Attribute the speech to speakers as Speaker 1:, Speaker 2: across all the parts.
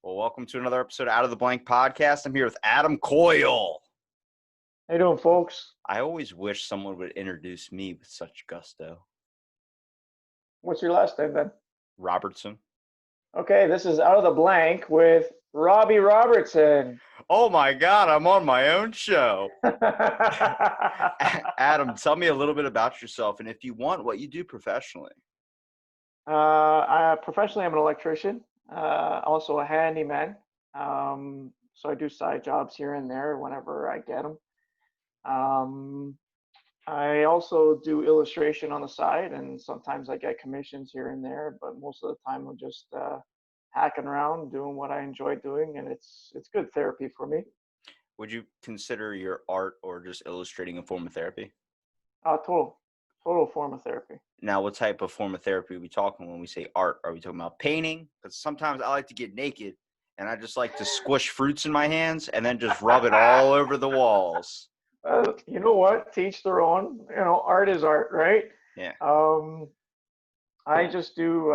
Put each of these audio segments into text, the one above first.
Speaker 1: Well, welcome to another episode of Out of the Blank podcast. I'm here with Adam Coyle.
Speaker 2: How you doing, folks?
Speaker 1: I always wish someone would introduce me with such gusto.
Speaker 2: What's your last name then?
Speaker 1: Robertson.
Speaker 2: Okay, this is Out of the Blank with Robbie Robertson.
Speaker 1: Oh my God, I'm on my own show. Adam, tell me a little bit about yourself and if you want, what you do professionally.
Speaker 2: Professionally, I'm an electrician, also a handyman. So I do side jobs here and there whenever I get them. I also do illustration on the side, and sometimes I get commissions here and there, but most of the time I'm just hacking around doing what I enjoy doing, and it's good therapy for me.
Speaker 1: Would you consider your art or just illustrating a form of therapy?
Speaker 2: Total form of therapy.
Speaker 1: Now, what type of form of therapy are we talking when we say art? Are we talking about painting? Because sometimes I like to get naked and I just like to squish fruits in my hands and then just rub it all over the walls.
Speaker 2: You know what? To each their own. Art is art, right?
Speaker 1: Yeah.
Speaker 2: I just do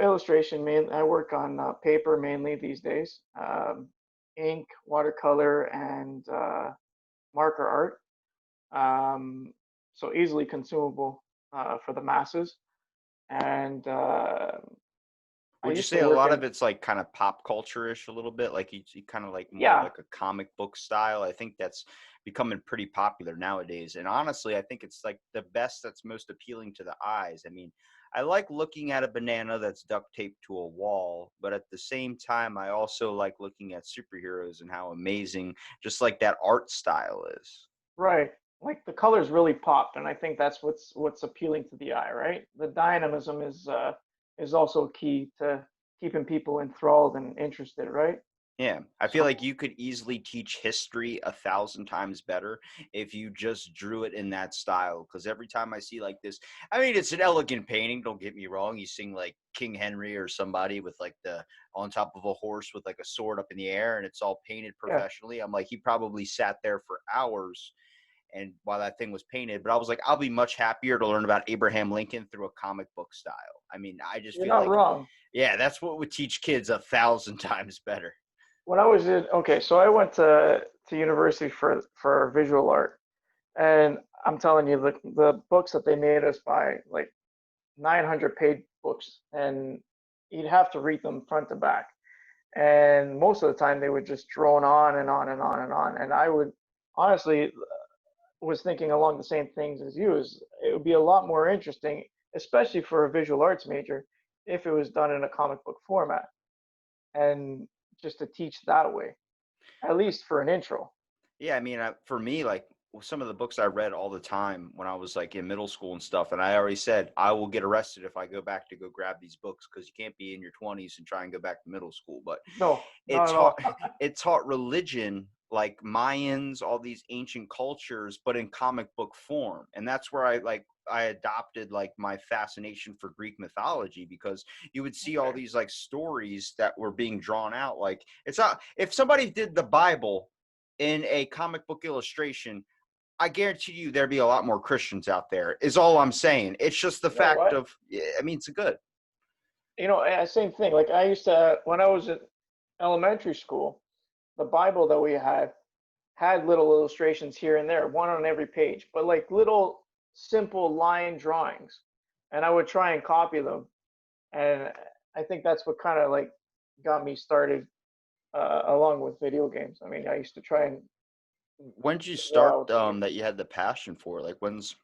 Speaker 2: illustration. I work on paper mainly these days. Ink, watercolor, and marker art. So easily consumable for the masses. And
Speaker 1: Would you say a lot of it's like kind of pop culture-ish a little bit? Like you kind of like more
Speaker 2: Yeah.
Speaker 1: like a comic book style? I think that's becoming pretty popular nowadays. And honestly, I think it's like the best that's most appealing to the eyes. I mean, I like looking at a banana that's duct taped to a wall, but at the same time, I also like looking at superheroes and how amazing just like that art style is.
Speaker 2: Right. Like the colors really pop, and I think that's what's appealing to the eye, right? The dynamism is also key to keeping people enthralled and interested, right?
Speaker 1: Yeah, I feel
Speaker 2: So
Speaker 1: like you could easily teach history 1,000 times better if you just drew it in that style. Because every time I see like this, I mean, it's an elegant painting. Don't get me wrong. You sing like King Henry or somebody with like the on top of a horse with like a sword up in the air, and it's all painted
Speaker 2: yeah,
Speaker 1: professionally. I'm like, he probably sat there for hours and while that thing was painted. But I was like, I'll be much happier to learn about Abraham Lincoln through a comic book style. I mean, I just
Speaker 2: you're
Speaker 1: feel
Speaker 2: not
Speaker 1: like,
Speaker 2: wrong.
Speaker 1: yeah, that's what would teach kids 1,000 times better.
Speaker 2: When I was in okay, so I went to university for visual art, and I'm telling you, the books that they made us buy, like 900 page books, and you'd have to read them front to back. And most of the time, they would just drone on and on and on and on. And I would honestly was thinking along the same things as you. Is it would be a lot more interesting, especially for a visual arts major, if it was done in a comic book format, and just to teach that way, at least for an intro.
Speaker 1: Yeah, I mean, for me, like some of the books I read all the time when I was like in middle school and stuff, and I already said I will get arrested if I go back to go grab these books because you can't be in your 20s and try and go back to middle school. But
Speaker 2: No,
Speaker 1: it
Speaker 2: not at
Speaker 1: taught
Speaker 2: all.
Speaker 1: it taught religion like Mayans, all these ancient cultures, but in comic book form, and that's where I adopted like my fascination for Greek mythology because you would see all
Speaker 2: Okay.
Speaker 1: these like stories that were being drawn out. Like it's not if somebody did the Bible in a comic book illustration, I guarantee you there'd be a lot more Christians out there, is all I'm saying. It's just the
Speaker 2: You know
Speaker 1: fact
Speaker 2: what?
Speaker 1: of, I mean, it's good.
Speaker 2: Same thing. Like I used to, when I was in elementary school, the Bible that we had little illustrations here and there, one on every page, but like little simple line drawings. And I would try and copy them. And I think that's what kind of like got me started along with video games. I mean, I used to try and
Speaker 1: When did you
Speaker 2: draw
Speaker 1: start
Speaker 2: out things.
Speaker 1: that you had the passion for? Like, when's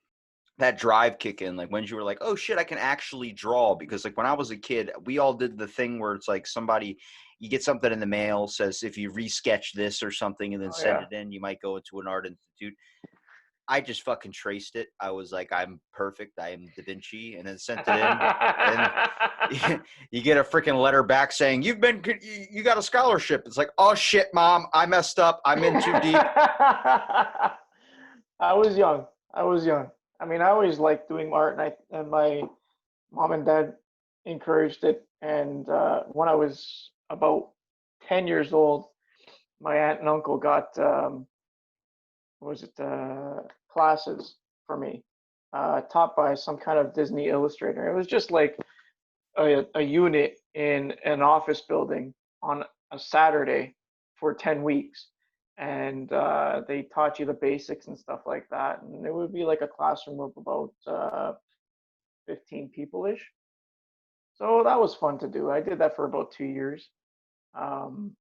Speaker 1: that drive kick in? Like, when you were like, oh shit, I can actually draw? Because, like, when I was a kid, we all did the thing where it's like somebody, you get something in the mail, says if you resketch this or something and then
Speaker 2: Oh
Speaker 1: send
Speaker 2: yeah.
Speaker 1: it in, you might go into an art institute. I just fucking traced it. I was like, I'm perfect. I am Da Vinci, and then sent it in. And you get a freaking letter back saying you got a scholarship. It's like, oh shit, mom, I messed up. I'm in too deep.
Speaker 2: I was young. I was young. I mean, I always liked doing art, and my mom and dad encouraged it. And when I was about 10 years old, my aunt and uncle got what was it classes for me, taught by some kind of Disney illustrator. It was just like a unit in an office building on a Saturday for 10 weeks. And they taught you the basics and stuff like that. And it would be like a classroom of about 15 people ish. So that was fun to do. I did that for about 2 years. Um,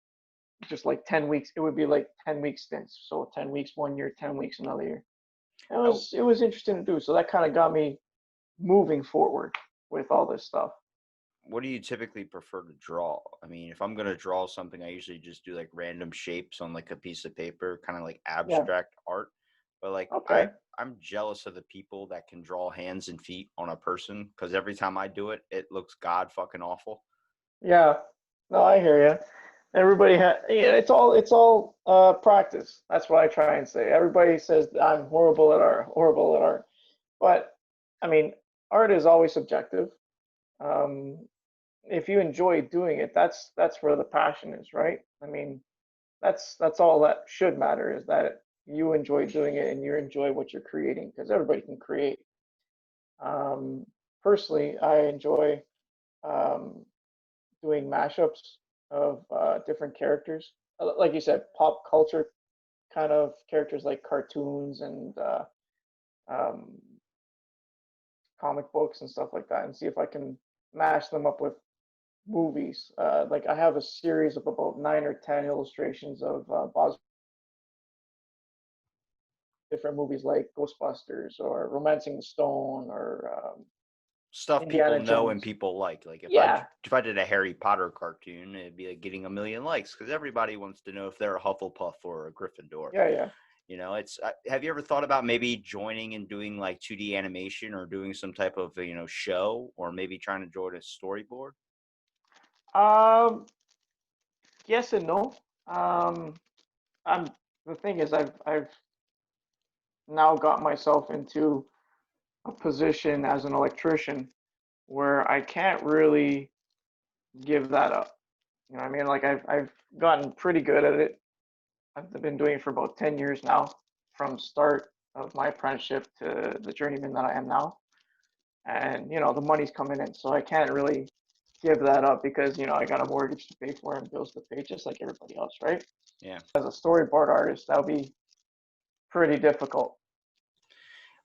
Speaker 2: just like 10 weeks. It would be like 10-week stints. So 10 weeks 1 year, 10 weeks another year.
Speaker 1: Oh,
Speaker 2: It was interesting to do. So that kind of got me moving forward with all this stuff.
Speaker 1: what do you typically prefer to draw? I mean, if I'm gonna draw something, I usually just do like random shapes on like a piece of paper, kind of like
Speaker 2: Yeah.
Speaker 1: abstract art. But like
Speaker 2: Okay.
Speaker 1: I'm jealous of the people that can draw hands and feet on a person because every time I do it, it looks god fucking awful.
Speaker 2: Yeah. No, I hear you. Everybody yeah, it's all practice. That's what I try and say. Everybody says I'm horrible at art, horrible at art. But I mean, art is always subjective. Um, if you enjoy doing it, that's where the passion is, right? I mean, that's all that should matter is that you enjoy doing it and you enjoy what you're creating because everybody can create. Um, Personally, I enjoy um, doing mashups of different characters. Like you said, pop culture kind of characters like cartoons and um, comic books and stuff like that, and see if I can mash them up with movies. Like I have a series of about 9 or 10 illustrations of different movies like Ghostbusters or Romancing the Stone or
Speaker 1: Stuff people
Speaker 2: Indiana
Speaker 1: know and
Speaker 2: Jones.
Speaker 1: people like
Speaker 2: Yeah,
Speaker 1: if I did a Harry Potter cartoon, it'd be like getting a million likes because everybody wants to know if they're a Hufflepuff or a Gryffindor.
Speaker 2: yeah.
Speaker 1: You know, it's have you ever thought about maybe joining and doing like 2D animation or doing some type of, show or maybe trying to join a storyboard?
Speaker 2: Um, yes and no. Um, I'm the thing is I've now got myself into a position as an electrician where I can't really give that up. You know what I mean? Like I've gotten pretty good at it. I've been doing it for about 10 years now, from start of my apprenticeship to the journeyman that I am now. And the money's coming in, so I can't really give that up because I got a mortgage to pay for and bills to pay just like everybody else, right?
Speaker 1: Yeah.
Speaker 2: As a storyboard artist, that would be pretty difficult.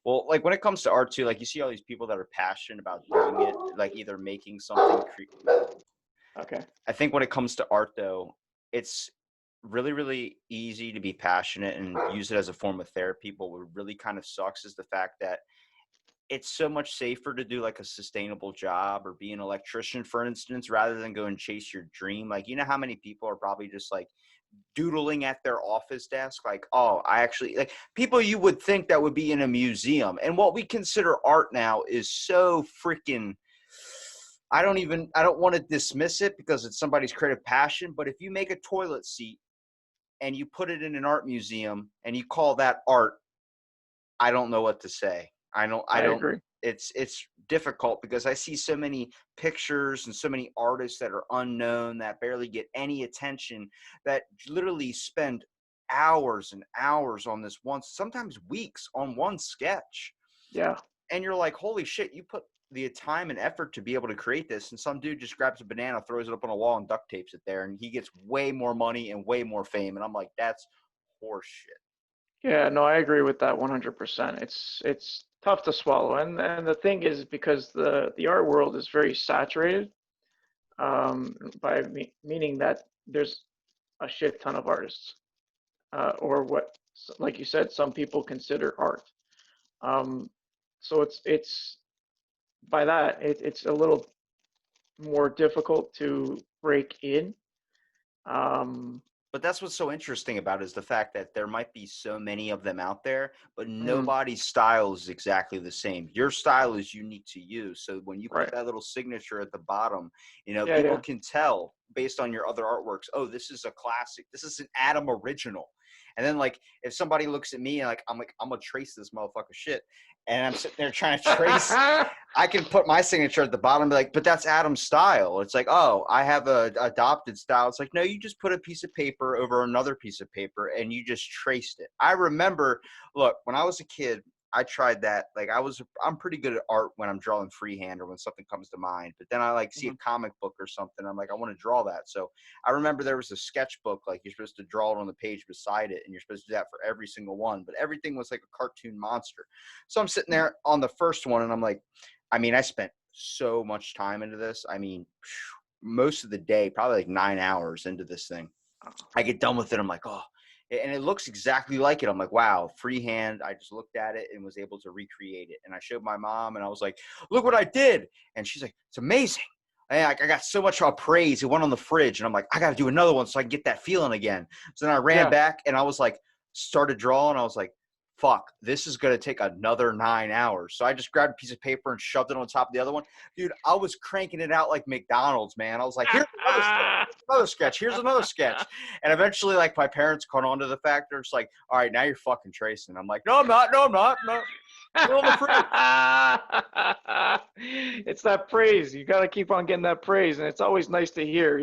Speaker 1: Well, like when it comes to art too, like you see all these people that are passionate about doing it, like either making something.
Speaker 2: Okay.
Speaker 1: I think when it comes to art, though, it's really, really easy to be passionate and use it as a form of therapy. But what really kind of sucks is the fact that it's so much safer to do like a sustainable job or be an electrician, for instance, rather than go and chase your dream. Like, you know how many people are probably just like doodling at their office desk? Like, oh, I actually like people you would think that would be in a museum. And what we consider art now is so freaking. I don't want to dismiss it because it's somebody's creative passion, but if you make a toilet seat and you put it in an art museum and you call that art, I don't know what to say. I
Speaker 2: I
Speaker 1: don't
Speaker 2: agree.
Speaker 1: it's difficult because I see so many pictures and so many artists that are unknown that barely get any attention that literally spend hours and hours on this one, sometimes weeks on one sketch.
Speaker 2: Yeah.
Speaker 1: And you're like, holy shit, you put the time and effort to be able to create this, and some dude just grabs a banana, throws it up on a wall, and duct tapes it there, and he gets way more money and way more fame. And I'm like, that's horseshit.
Speaker 2: Yeah, no, I agree with that 100%. It's tough to swallow. And the thing is because the art world is very saturated, meaning that there's a shit ton of artists, or what, like you said, some people consider art. Um, so it's by that it's a little more difficult to break in. Um,
Speaker 1: But that's what's so interesting about it is the fact that there might be so many of them out there, but
Speaker 2: mm,
Speaker 1: nobody's style is exactly the same. Your style is unique to you. So when you put
Speaker 2: right.
Speaker 1: that little signature at the bottom,
Speaker 2: Yeah,
Speaker 1: people
Speaker 2: yeah.
Speaker 1: can tell based on your other artworks, oh, this is a classic. This is an Adam original. And then like if somebody looks at me and like, I'm gonna trace this motherfucker shit. And I'm sitting there trying to trace I can put my signature at the bottom and be like, but that's Adam's style. It's like, oh, I have a adopted style. It's like, no, you just put a piece of paper over another piece of paper and you just traced it. I remember, look, when I was a kid, I tried that. Like I'm pretty good at art when I'm drawing freehand or when something comes to mind. But then I like see a
Speaker 2: Mhm.
Speaker 1: comic book or something. I'm like, I want to draw that. So I remember there was a sketchbook, like you're supposed to draw it on the page beside it, and you're supposed to do that for every single one. But everything was like a cartoon monster. So I'm sitting there on the first one, and I'm like, I mean, I spent so much time into this. I mean, most of the day, probably like 9 hours into this thing.
Speaker 2: Oh,
Speaker 1: I get done with it. I'm like, oh, and it looks exactly like it. I'm like, wow, freehand. I just looked at it and was able to recreate it. And I showed my mom and I was like, look what I did. And she's like, it's amazing. And I got so much praise. It went on the fridge. And I'm like, I got to do another one so I can get that feeling again. So then I ran
Speaker 2: yeah.
Speaker 1: back and I was like, started drawing. I was like, fuck, this is going to take another 9 hours. So I just grabbed a piece of paper and shoved it on top of the other one. Dude, I was cranking it out like McDonald's, man. I was like, here's another sketch. Another sketch. Here's another sketch. And eventually, like, my parents caught on to the fact. They're just like, all right, now you're fucking tracing. I'm like, no, I'm not. No, I'm not. No. Still in the fridge.
Speaker 2: It's that praise. You got to keep on getting that praise, and it's always nice to hear.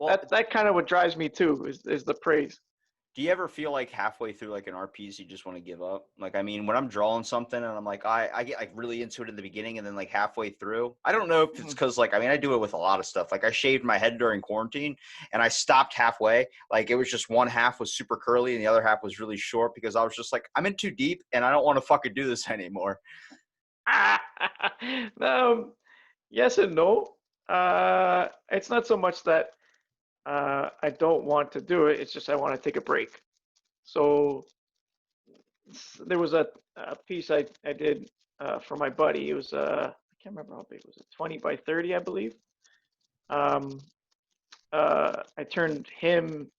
Speaker 1: Well,
Speaker 2: That kind of what drives me too is the praise.
Speaker 1: do you ever feel like halfway through like an art piece you just want to give up? Like, I mean, when I'm drawing something and I'm like, I get like really into it in the beginning and then like halfway through, I don't know if it's
Speaker 2: Mhm.
Speaker 1: because like, I mean, I do it with a lot of stuff. Like I shaved my head during quarantine and I stopped halfway. Like it was just one half was super curly and the other half was really short because I was just like, I'm in too deep and I don't want to fucking do this anymore.
Speaker 2: um, yes and no. It's not so much that I don't want to do it. It's just I want to take a break. So there was a piece I did for my buddy. It was I can't remember how big it was. 20 by 30, I believe. Um, I turned him,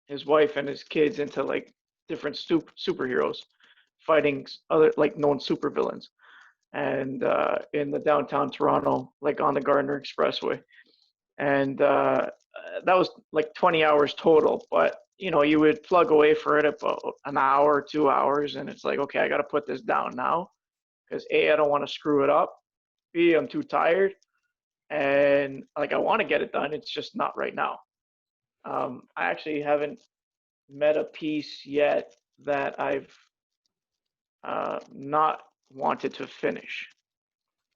Speaker 2: his wife, and his kids into like different superheroes fighting other like known supervillains, and in the downtown Toronto, like on the Gardiner Expressway, and that was like 20 hours total. But you would plug away for it about an hour, 2 hours, and it's like, okay, I got to put this down now because A, I don't want to screw it up. B, I'm too tired, and like I want to get it done. It's just not right now. I actually haven't met a piece yet that I've not wanted to finish.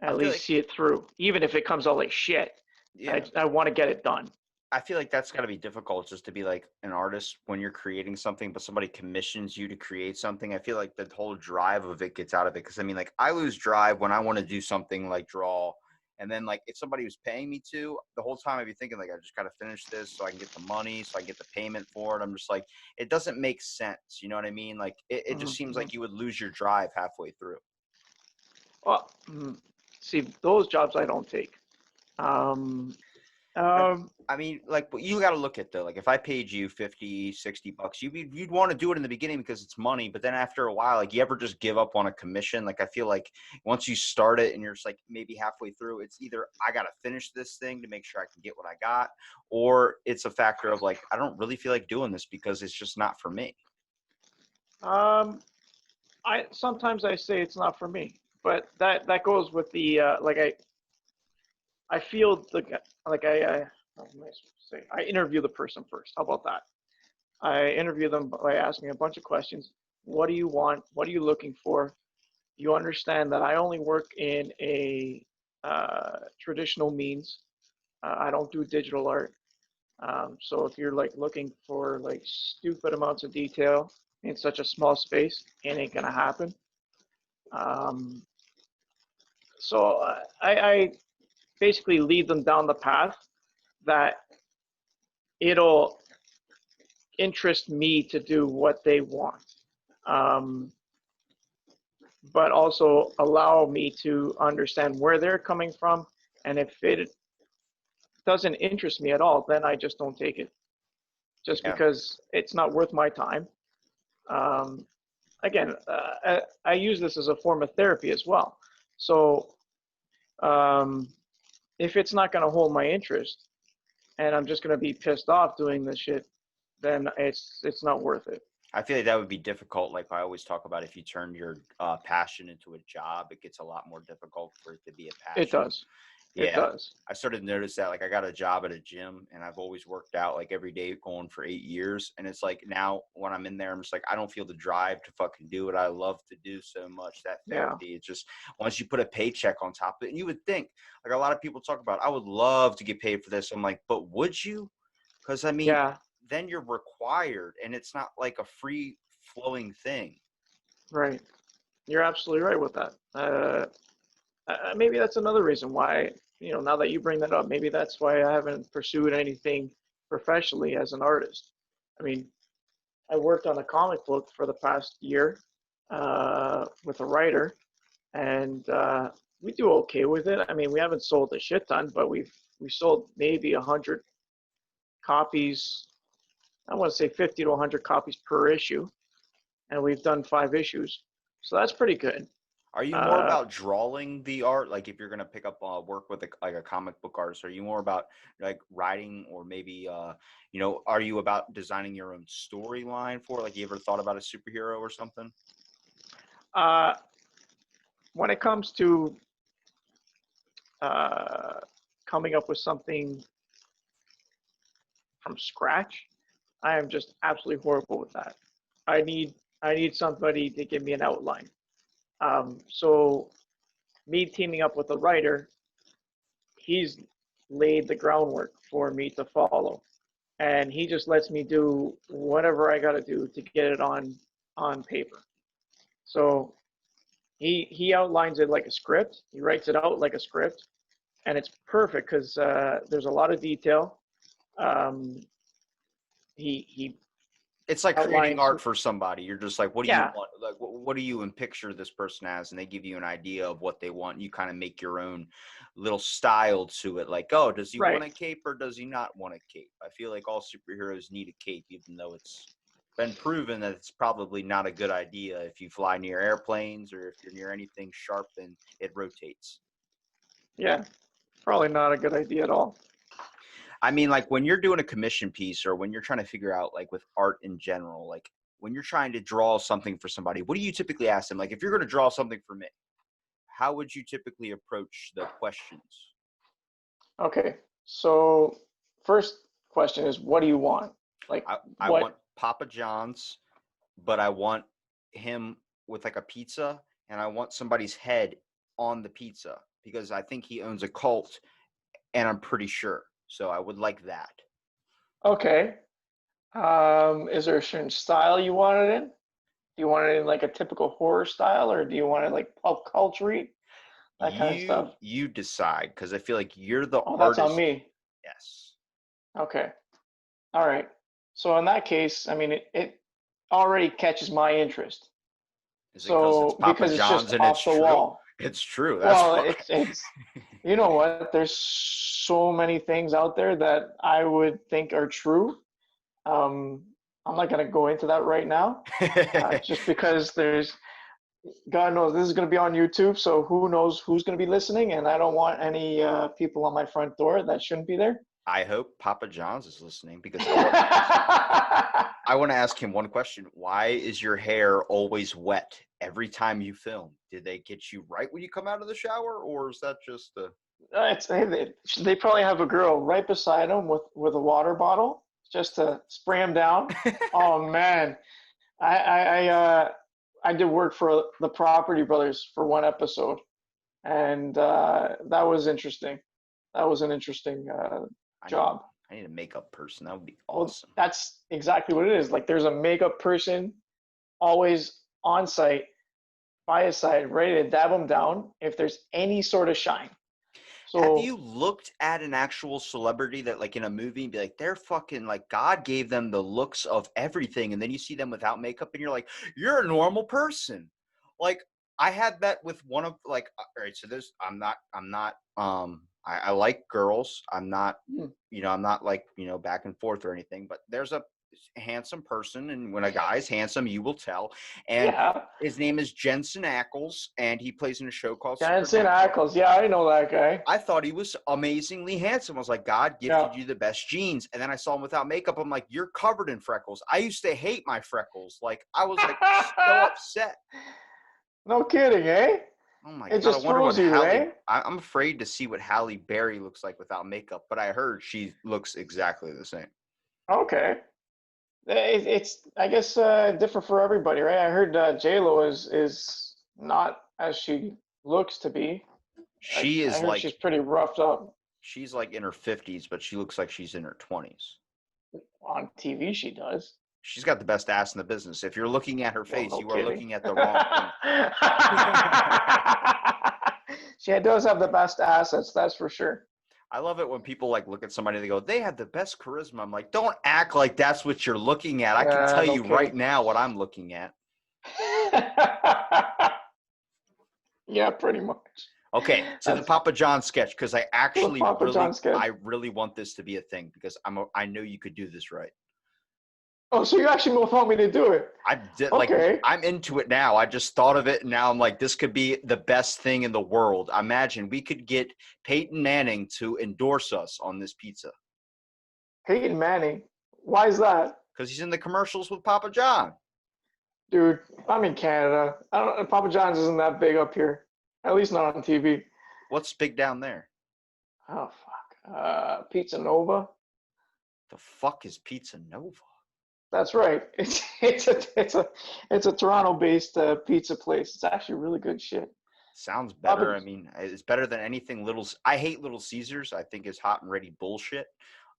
Speaker 1: I
Speaker 2: At
Speaker 1: feel
Speaker 2: least
Speaker 1: like,
Speaker 2: see it through, even if it comes out like shit. I
Speaker 1: yeah.
Speaker 2: I want to get it done.
Speaker 1: I feel like that's got to be difficult just to be like an artist when you're creating something, but somebody commissions you to create something. I feel like the whole drive of it gets out of it. Cause I mean, like I lose drive when I want to do something like draw. And then like if somebody was paying me to the whole time I'd be thinking like, I just got to finish this so I can get the money, so I can get the payment for it. I'm just like, it doesn't make sense. You know what I mean? Like it just seems
Speaker 2: Mm-hmm.
Speaker 1: like you would lose your drive halfway through.
Speaker 2: Well, see, those jobs I don't take. Um,
Speaker 1: I
Speaker 2: um,
Speaker 1: I mean, like, but you got to look at though. Like, if I paid you 50, $60, you'd want to do it in the beginning because it's money. But then after a while, like, you ever just give up on a commission? Like, I feel like once you start it and you're just like maybe halfway through, it's either I got to finish this thing to make sure I can get what I got, or it's a factor of like, I don't really feel like doing this because it's just not for me.
Speaker 2: um, I sometimes I say it's not for me, but that goes with the like I feel the like how am I supposed to say? I interview the person first. How about that? I interview them by asking a bunch of questions. What do you want? What are you looking for? You understand that I only work in a traditional means. I don't do digital art. So if you're like looking for like stupid amounts of detail in such a small space, it ain't gonna happen. Um, so I basically lead them down the path that it'll interest me to do what they want, um, but also allow me to understand where they're coming from. And if it doesn't interest me at all, then I just don't take it, just
Speaker 1: Yeah.
Speaker 2: because it's not worth my time. Um, Again, I use this as a form of therapy as well. So um, if it's not going to hold my interest and I'm just going to be pissed off doing this shit, then it's not worth it.
Speaker 1: I feel like that would be difficult. Like I always talk about, if you turn your passion into a job, it gets a lot more difficult for it to be a
Speaker 2: It
Speaker 1: passion.
Speaker 2: does. It
Speaker 1: Yeah.
Speaker 2: does.
Speaker 1: I started to notice that, like, I got a job at a gym and I've always worked out like every day going for 8 years. And it's like now when I'm in there, I'm just like, I don't feel the drive to fucking do what I love to do so much. That
Speaker 2: Yeah.
Speaker 1: therapy, it's just once you put a paycheck on top of it, and you would think, like a lot of people talk about, I would love to get paid for this. I'm like, but would you? Because I mean,
Speaker 2: Yeah.
Speaker 1: then you're required and it's not like a free flowing thing.
Speaker 2: Right. You're absolutely right with that. Maybe that's another reason why, now that you bring that up, maybe that's why I haven't pursued anything professionally as an artist. I mean, I worked on a comic book for the past year with a writer, and we do okay with it. I mean, we haven't sold a shit ton, but we sold maybe 100 copies. I want to say 50 to 100 copies per issue, and we've done 5 issues, so that's pretty good.
Speaker 1: Are you more
Speaker 2: Uh,
Speaker 1: about drawing the art? Like if you're gonna pick up work with like a comic book artist, are you more about like writing or maybe are you about designing your own storyline for it? Like you ever thought about a superhero or something?
Speaker 2: uh, when it comes to uh, coming up with something from scratch, I am just absolutely horrible with that. I need I need somebody to give me an outline. So me teaming up with a writer, he's laid the groundwork for me to follow, and he just lets me do whatever I got to do to get it on paper. So he outlines it like a script. He writes it out like a script, and it's perfect because there's a lot of detail. Um, he
Speaker 1: It's like creating
Speaker 2: outlines,
Speaker 1: art for somebody. You're just like, what do you
Speaker 2: yeah,
Speaker 1: want? Like, what do you and picture this person as? And they give you an idea of what they want. You kind of make your own little style to it. Like, oh, does he want
Speaker 2: right,
Speaker 1: a cape or does he not want a cape? I feel like all superheroes need a cape, even though it's been proven that it's probably not a good idea if you fly near airplanes or if you're near anything sharp and it rotates.
Speaker 2: yeah, probably not a good idea at all.
Speaker 1: I mean, like when you're doing a commission piece or when you're trying to figure out like with art in general, like when you're trying to draw something for somebody, what do you typically ask them? Like if you're going to draw something for me, how would you typically approach the questions?
Speaker 2: Okay, so first question is, what do you want? Like,
Speaker 1: I
Speaker 2: what?
Speaker 1: want Papa John's, but I want him with like a pizza and I want somebody's head on the pizza because I think he owns a cult and I'm pretty sure. So I would like that.
Speaker 2: Okay, is there a certain style you want it in? Do you want it in like a typical horror style, or do you want it like pop culture, that kind of stuff?
Speaker 1: You decide because I feel like you're the
Speaker 2: Oh, that's on
Speaker 1: artist.
Speaker 2: me.
Speaker 1: Yes.
Speaker 2: Okay, all right. So in that case, I mean, it already catches my interest.
Speaker 1: Is it because it's
Speaker 2: So
Speaker 1: Papa
Speaker 2: because it's just
Speaker 1: John's and it's
Speaker 2: off the
Speaker 1: true?
Speaker 2: wall.
Speaker 1: It's true. That's
Speaker 2: Well,
Speaker 1: why.
Speaker 2: it's you know what? There's so many things out there that I would think are true. Um, I'm not gonna go into that right now, just because there's God knows this is gonna be on YouTube, so who knows who's gonna be listening, and I don't want any people on my front door that shouldn't be there.
Speaker 1: I hope Papa John's is listening because I want to ask him one question. Why is your hair always wet every time you film? Did they get you right when you come out of the shower, or is that just a?
Speaker 2: They probably have a girl right beside them with a water bottle just to spray them down. Oh man, I did work for the Property Brothers for one episode, and that was interesting. That was an interesting
Speaker 1: I need
Speaker 2: job.
Speaker 1: I need a makeup person. That would be
Speaker 2: Well,
Speaker 1: awesome.
Speaker 2: that's exactly what it is. Like there's a makeup person always on site, by his side, ready to dab them down if there's any sort of shine.
Speaker 1: Have
Speaker 2: So
Speaker 1: you looked at an actual celebrity that, like in a movie, and be like, they're fucking like God gave them the looks of everything, and then you see them without makeup, and you're like, you're a normal person. Like I had that with one of like, all right, so there's, I like girls. I'm not,
Speaker 2: hmm,
Speaker 1: I'm not like back and forth or anything, but there's a handsome person, and when a guy's handsome, you will tell. And
Speaker 2: yeah,
Speaker 1: his name is Jensen Ackles, and he plays in a show called
Speaker 2: Jensen
Speaker 1: Supernatural.
Speaker 2: Ackles. Yeah, I know that guy.
Speaker 1: I thought he was amazingly handsome. I was like, God
Speaker 2: Yeah.
Speaker 1: gifted you the best genes. And then I saw him without makeup. I'm like, you're covered in freckles. I used to hate my freckles. Like, I was like so upset.
Speaker 2: No kidding, eh?
Speaker 1: Oh my
Speaker 2: It
Speaker 1: God, I
Speaker 2: just
Speaker 1: wonder what
Speaker 2: throws you,
Speaker 1: Halle.
Speaker 2: eh?
Speaker 1: I'm afraid to see what Halle Berry looks like without makeup, but I heard she looks exactly the same.
Speaker 2: Okay. It's I guess different for everybody, right? I heard J-Lo is not as she looks to be.
Speaker 1: She
Speaker 2: I
Speaker 1: is
Speaker 2: heard
Speaker 1: like
Speaker 2: she's pretty roughed up.
Speaker 1: she's like in her 50s, but she looks like she's in her 20s.
Speaker 2: On TV she does.
Speaker 1: She's got the best ass in the business. If you're looking at her
Speaker 2: Well,
Speaker 1: face,
Speaker 2: no
Speaker 1: you are
Speaker 2: kidding.
Speaker 1: looking at the wrong thing.
Speaker 2: She does have the best assets, that's for sure.
Speaker 1: I love it when people like look at somebody and they go, they have the best charisma. I'm like, don't act like that's what you're looking at. I can tell
Speaker 2: No
Speaker 1: you right
Speaker 2: kidding.
Speaker 1: now what I'm looking at.
Speaker 2: Yeah, pretty much.
Speaker 1: Okay, to the
Speaker 2: That's
Speaker 1: Papa John sketch because
Speaker 2: the Papa John sketch.
Speaker 1: I really want this to be a thing because I know you could do this right.
Speaker 2: Oh, so you actually want me to do it?
Speaker 1: I did like
Speaker 2: Okay.
Speaker 1: I'm into it now. I just thought of it and now I'm like this could be the best thing in the world. Imagine we could get Peyton Manning to endorse us on this pizza
Speaker 2: Peyton Manning. Why is that?
Speaker 1: because he's in the commercials with Papa John.
Speaker 2: Dude, I'm in Canada. I don't Papa John's isn't that big up here. At least not on TV.
Speaker 1: What's big down there?
Speaker 2: Oh fuck. Pizza Nova.
Speaker 1: The fuck is Pizza Nova?
Speaker 2: That's right. It's a Toronto-based pizza place. It's actually really good shit.
Speaker 1: Sounds better.
Speaker 2: Papa,
Speaker 1: I mean, it's better than anything Little. I hate Little Caesars. I think is hot and ready bullshit.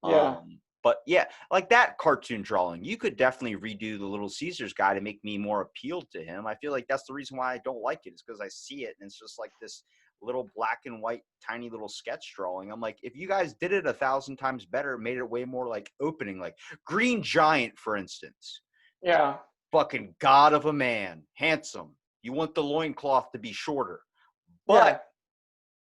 Speaker 2: yeah,
Speaker 1: But yeah, like that cartoon drawing, you could definitely redo the Little Caesars guy to make me more appealed to him. I feel like that's the reason why I don't like it is because I see it and it's just like this little black and white tiny little sketch drawing. I'm like, if you guys did it 1,000 times better, made it way more like opening, like Green Giant, for instance.
Speaker 2: yeah,
Speaker 1: Fucking god of a man, handsome. You want the loincloth to be shorter.
Speaker 2: yeah.
Speaker 1: But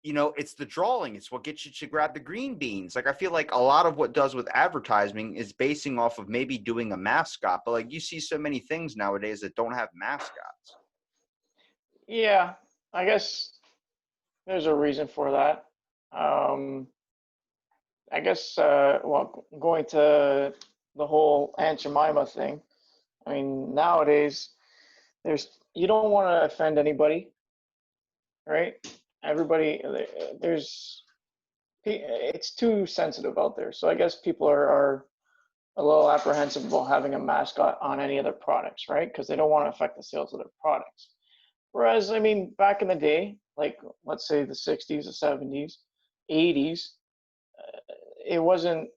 Speaker 1: you know, it's the drawing. It's what gets you to grab the green beans. Like, I feel like a lot of what does with advertising is basing off of maybe doing a mascot. But, like, you see so many things nowadays that don't have mascots.
Speaker 2: Yeah, I guess there's a reason for that. Um, I guess, well, going to the whole Aunt Jemima thing. I mean, nowadays, you don't want to offend anybody, right? Everybody, there's, it's too sensitive out there. So I guess people are a little apprehensive about having a mascot on any of their products, right? Because they don't want to affect the sales of their products. Whereas, I mean, back in the day, like let's say the 60s, the 70s, 80s, it wasn't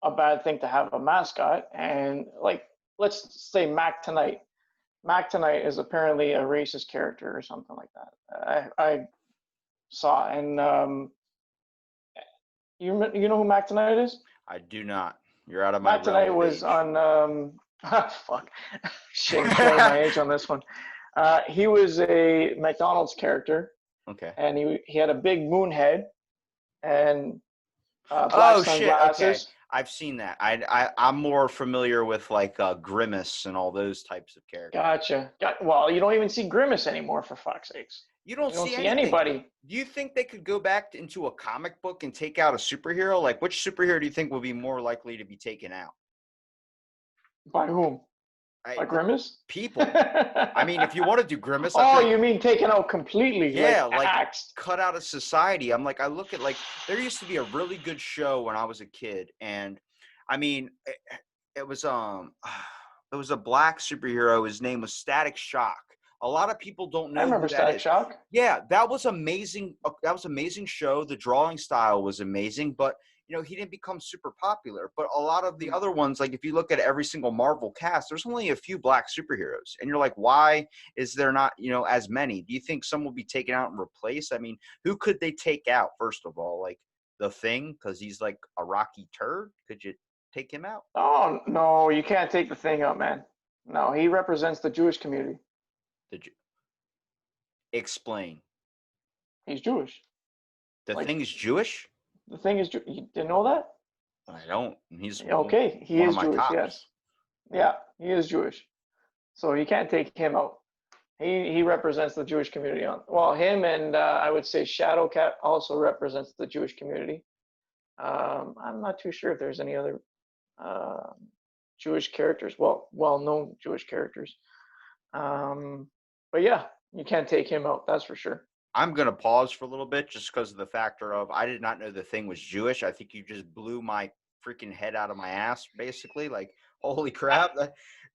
Speaker 2: a bad thing to have a mascot. And like, let's say Mac Tonight. Mac Tonight is apparently a racist character or something like that. I saw, and you know who Mac Tonight is?
Speaker 1: I do not. You're out of my
Speaker 2: Mac
Speaker 1: realm
Speaker 2: Tonight
Speaker 1: of
Speaker 2: was
Speaker 1: age.
Speaker 2: on fuck, shit, showing my age on this one. He was a McDonald's character,
Speaker 1: Okay.
Speaker 2: and he had a big moon head and black
Speaker 1: Oh, shit. Okay.
Speaker 2: sunglasses.
Speaker 1: I've seen that. I'm more familiar with, like, Grimace and all those types of characters.
Speaker 2: Gotcha. Well, you don't even see Grimace anymore, for fuck's sakes.
Speaker 1: You don't
Speaker 2: You don't
Speaker 1: see
Speaker 2: see
Speaker 1: anything.
Speaker 2: anybody.
Speaker 1: Do you think they could go back into a comic book and take out a superhero? Like, which superhero do you think would be more likely to be taken out?
Speaker 2: By whom? By
Speaker 1: The
Speaker 2: Grimace?
Speaker 1: people. I mean, if you want to do Grimace, I
Speaker 2: Oh,
Speaker 1: feel like,
Speaker 2: you mean taken out completely, like
Speaker 1: yeah, like
Speaker 2: axed?
Speaker 1: cut out of society. I'm like, I look at like, there used to be a really good show when I was a kid. And I mean, it was, it was a black superhero. His name was Static Shock. A lot of people don't
Speaker 2: I
Speaker 1: know
Speaker 2: remember
Speaker 1: who that
Speaker 2: Static
Speaker 1: is.
Speaker 2: Shock.
Speaker 1: Yeah, that was amazing. That was amazing show. The drawing style was amazing, but you know, he didn't become super popular. But a lot of the
Speaker 2: Hmm.
Speaker 1: other ones, like if you look at every single Marvel cast, there's only a few black superheroes. And you're like, why is there not, you know, as many? Do you think some will be taken out and replaced? I mean, who could they take out, first of all? Like the Thing, because he's like a rocky turd. Could you take him out?
Speaker 2: Oh no, you can't take the thing out, man. No, he represents the Jewish community.
Speaker 1: Did you explain?
Speaker 2: He's Jewish.
Speaker 1: The
Speaker 2: Like
Speaker 1: Thing is Jewish?
Speaker 2: the thing is, you didn't know that?
Speaker 1: I don't. He's
Speaker 2: Okay, he
Speaker 1: one of
Speaker 2: is
Speaker 1: my
Speaker 2: Jewish.
Speaker 1: tops.
Speaker 2: Yes, yeah, he is Jewish. So you can't take him out. He represents the Jewish community on. Well, him and I would say Shadowcat also represents the Jewish community. I'm not too sure if there's any other uh, Jewish characters. Well known Jewish characters. Um, but yeah, You can't take him out, that's for sure.
Speaker 1: I'm gonna pause for a little bit just because of the factor of I did not know the thing was Jewish. I think you just blew my freaking head out of my ass, basically. Like, holy crap!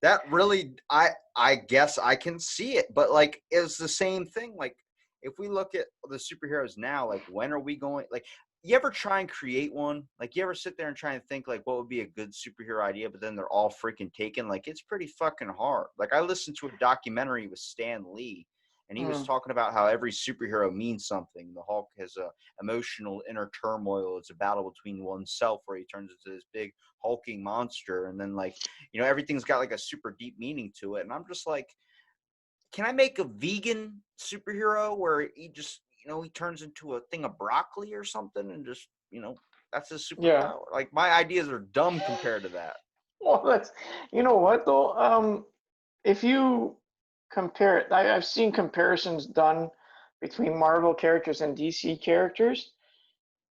Speaker 1: That really, I guess I can see it, but like, it's the same thing. Like, if we look at the superheroes now, like, when are we going? Like, you ever try and create one? Like, you ever sit there and try and think like, what would be a good superhero idea? But then they're all freaking taken. Like, it's pretty fucking hard. Like, I listened to a documentary with Stan Lee, and he was
Speaker 2: Mm.
Speaker 1: talking about how every superhero means something. The Hulk has a emotional inner turmoil. It's a battle between oneself where he turns into this big hulking monster, and then like, everything's got like a super deep meaning to it. And I'm just like, can I make a vegan superhero where he just he turns into a thing of broccoli or something, and just that's his
Speaker 2: Yeah.
Speaker 1: superpower? Like, my ideas are dumb compared to that.
Speaker 2: Well, that's, you know what though? If you compare it, I've seen comparisons done between Marvel characters and DC characters,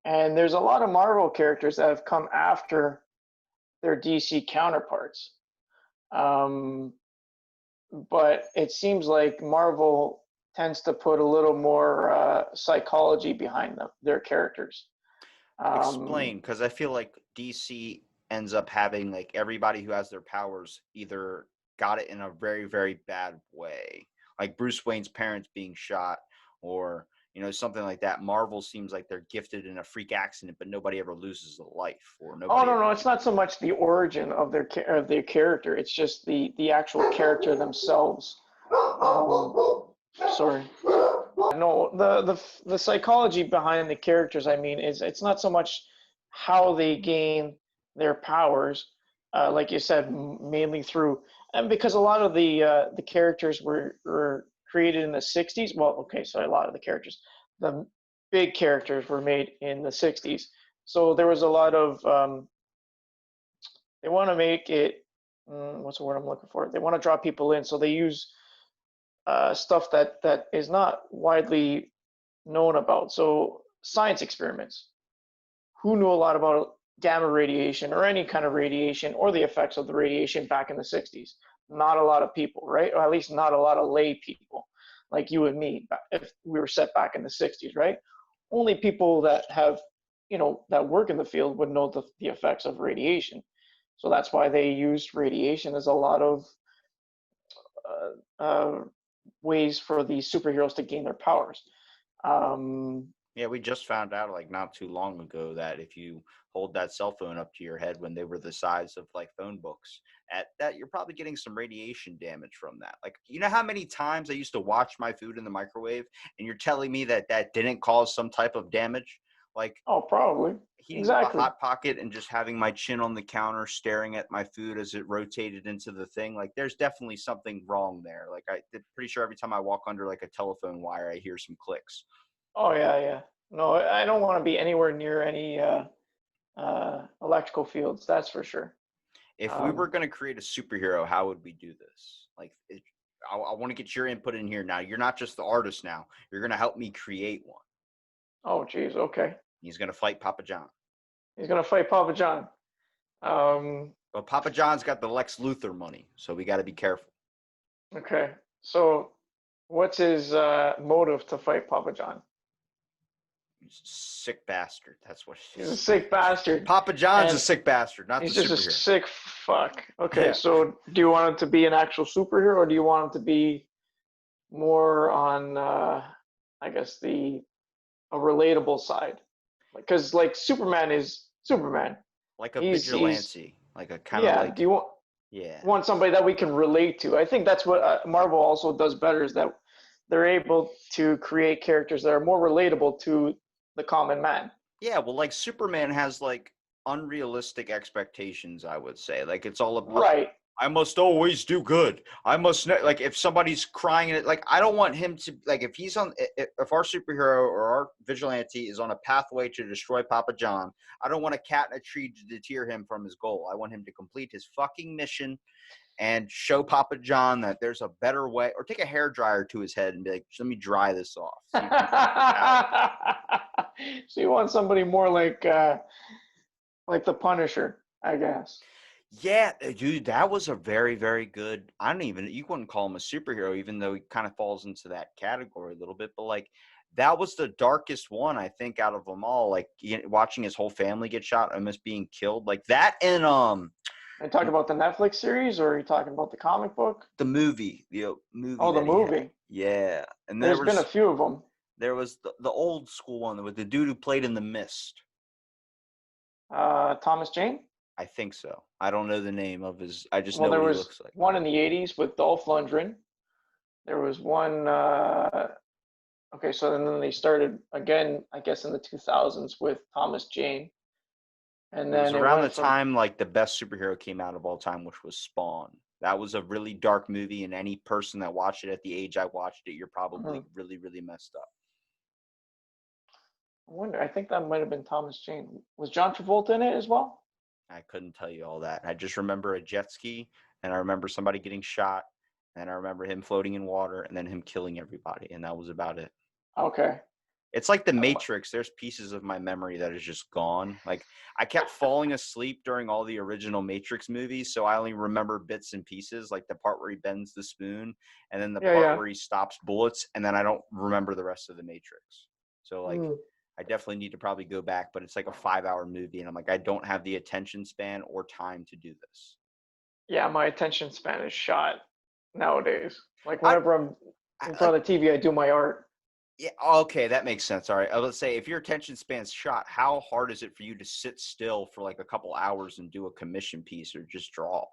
Speaker 2: and there's a lot of Marvel characters that have come after their DC counterparts. Um, but it seems like Marvel tends to put a little more psychology behind their characters. Um,
Speaker 1: Explain, because I feel like DC ends up having like everybody who has their powers either got it in a very, very bad way, like Bruce Wayne's parents being shot, or something like that. Marvel seems like they're gifted in a freak accident, but nobody ever loses a life, or
Speaker 2: oh
Speaker 1: nobody
Speaker 2: no,
Speaker 1: ever
Speaker 2: no, it's
Speaker 1: gets.
Speaker 2: not so much the origin of their character. It's just the actual character themselves. Um, sorry. No, the psychology behind the characters, I mean, is it's not so much how they gain their powers, like you said, mainly through, and because a lot of the characters were created in the 60s. Well, okay, so a lot of the characters, the big characters were made in the 60s. So there was a lot of they want to make it, what's the word I'm looking for? They want to draw people in, so they use stuff that is not widely known about. So science experiments. Who knew a lot about gamma radiation or any kind of radiation or the effects of the radiation back in the 60s? Not a lot of people, right? Or at least not a lot of lay people like you and me if we were set back in the 60s, right? Only people that have, that work in the field would know the effects of radiation. So that's why they used radiation as a lot of ways for these superheroes to gain their powers. Um,
Speaker 1: Yeah, we just found out like not too long ago that if you hold that cell phone up to your head when they were the size of like phone books, at that you're probably getting some radiation damage from that. Like, how many times I used to watch my food in the microwave, and you're telling me that that didn't cause some type of damage? Like,
Speaker 2: oh, probably.
Speaker 1: heating up a
Speaker 2: Exactly.
Speaker 1: hot pocket and just having my chin on the counter staring at my food as it rotated into the thing, like, there's definitely something wrong there. Like, I'm pretty sure every time I walk under like a telephone wire, I hear some clicks.
Speaker 2: Oh yeah, yeah. No, I don't want to be anywhere near any electrical fields. That's for sure.
Speaker 1: If we were
Speaker 2: Um,
Speaker 1: going to create a superhero, how would we do this? Like, I want to get your input in here now. You're not just the artist now. You're going to help me create one.
Speaker 2: oh geez, okay.
Speaker 1: He's going to fight Papa John.
Speaker 2: He's gonna fight Papa John. Um,
Speaker 1: But Papa John's got the Lex Luthor money, so we got to be careful.
Speaker 2: okay. So, what's his motive to fight Papa John?
Speaker 1: He's a sick bastard. That's what it
Speaker 2: He's a
Speaker 1: is.
Speaker 2: sick bastard,
Speaker 1: Papa John's a
Speaker 2: and
Speaker 1: sick bastard, not the
Speaker 2: he's just a
Speaker 1: superhero.
Speaker 2: sick fuck. Okay,
Speaker 1: Yeah.
Speaker 2: so do you want him to be an actual superhero, or do you want him to be more on, I guess, the a relatable side? Because like Superman is Superman.
Speaker 1: Like a
Speaker 2: He's
Speaker 1: vigilante. Like a kind of
Speaker 2: yeah. Do
Speaker 1: like,
Speaker 2: you want
Speaker 1: yeah.
Speaker 2: somebody that we can relate to? I think that's what Marvel also does better, is that they're able to create characters that are more relatable to the common man.
Speaker 1: Yeah, well, like Superman has like unrealistic expectations, I would say. Like, it's all about
Speaker 2: Right.
Speaker 1: I must always do good. I must like if somebody's crying in it, like I don't want him to like if he's on if our superhero or our vigilante is on a pathway to destroy Papa John, I don't want a cat in a tree to deter him from his goal. I want him to complete his fucking mission and show Papa John that there's a better way, or take a hair dryer to his head and be like, let me dry this off so you can keep your power.
Speaker 2: So you want somebody more like the Punisher, I guess.
Speaker 1: Yeah, dude, that was a very, very good. I don't even, you wouldn't call him a superhero, even though he kind of falls into that category a little bit. But like, that was the darkest one, I think, out of them all. Like, watching his whole family get shot, almost being killed, like that, and
Speaker 2: Are you talking about the Netflix series, or are you talking about the comic book?
Speaker 1: the movie, movie
Speaker 2: Oh, the
Speaker 1: that he had.
Speaker 2: movie.
Speaker 1: Yeah, and
Speaker 2: There's been a few of them.
Speaker 1: there was the old school one with the dude who played in The Mist.
Speaker 2: Thomas Jane.
Speaker 1: I think so. I don't know the name of his. I just
Speaker 2: Well,
Speaker 1: know
Speaker 2: there
Speaker 1: what he
Speaker 2: was
Speaker 1: looks like.
Speaker 2: one in the '80s with Dolph Lundgren. There was one. Okay, so then they started again, I guess, in the 2000s with Thomas Jane, and
Speaker 1: It was
Speaker 2: then it
Speaker 1: around the
Speaker 2: went from.
Speaker 1: time like the best superhero came out of all time, which was Spawn. That was a really dark movie, and any person that watched it at the age I watched it, you're probably
Speaker 2: Mhm.
Speaker 1: really, really messed up.
Speaker 2: I wonder. I think that might have been Thomas Jane. Was John Travolta in it as well?
Speaker 1: I couldn't tell you all that. I just remember a jet ski, and I remember somebody getting shot, and I remember him floating in water, and then him killing everybody, and that was about it.
Speaker 2: Okay.
Speaker 1: It's like the
Speaker 2: Um,
Speaker 1: Matrix. There's pieces of my memory that is just gone. Like, I kept falling asleep during all the original Matrix movies, so I only remember bits and pieces, like the part where he bends the spoon, and then the
Speaker 2: yeah,
Speaker 1: part
Speaker 2: yeah.
Speaker 1: where he stops bullets, and then I don't remember the rest of the Matrix. So like,
Speaker 2: Mm.
Speaker 1: I definitely need to probably go back, but it's like a 5 hour movie, and I'm like, I don't have the attention span or time to do this.
Speaker 2: Yeah, my attention span is shot nowadays. Like
Speaker 1: I,
Speaker 2: whenever I'm
Speaker 1: I
Speaker 2: in
Speaker 1: like,
Speaker 2: front of the TV, I do my art.
Speaker 1: yeah, okay, that makes sense. All right, let's say if your attention span's shot, how hard is it for you to sit still for like a couple hours and do a commission piece or just draw?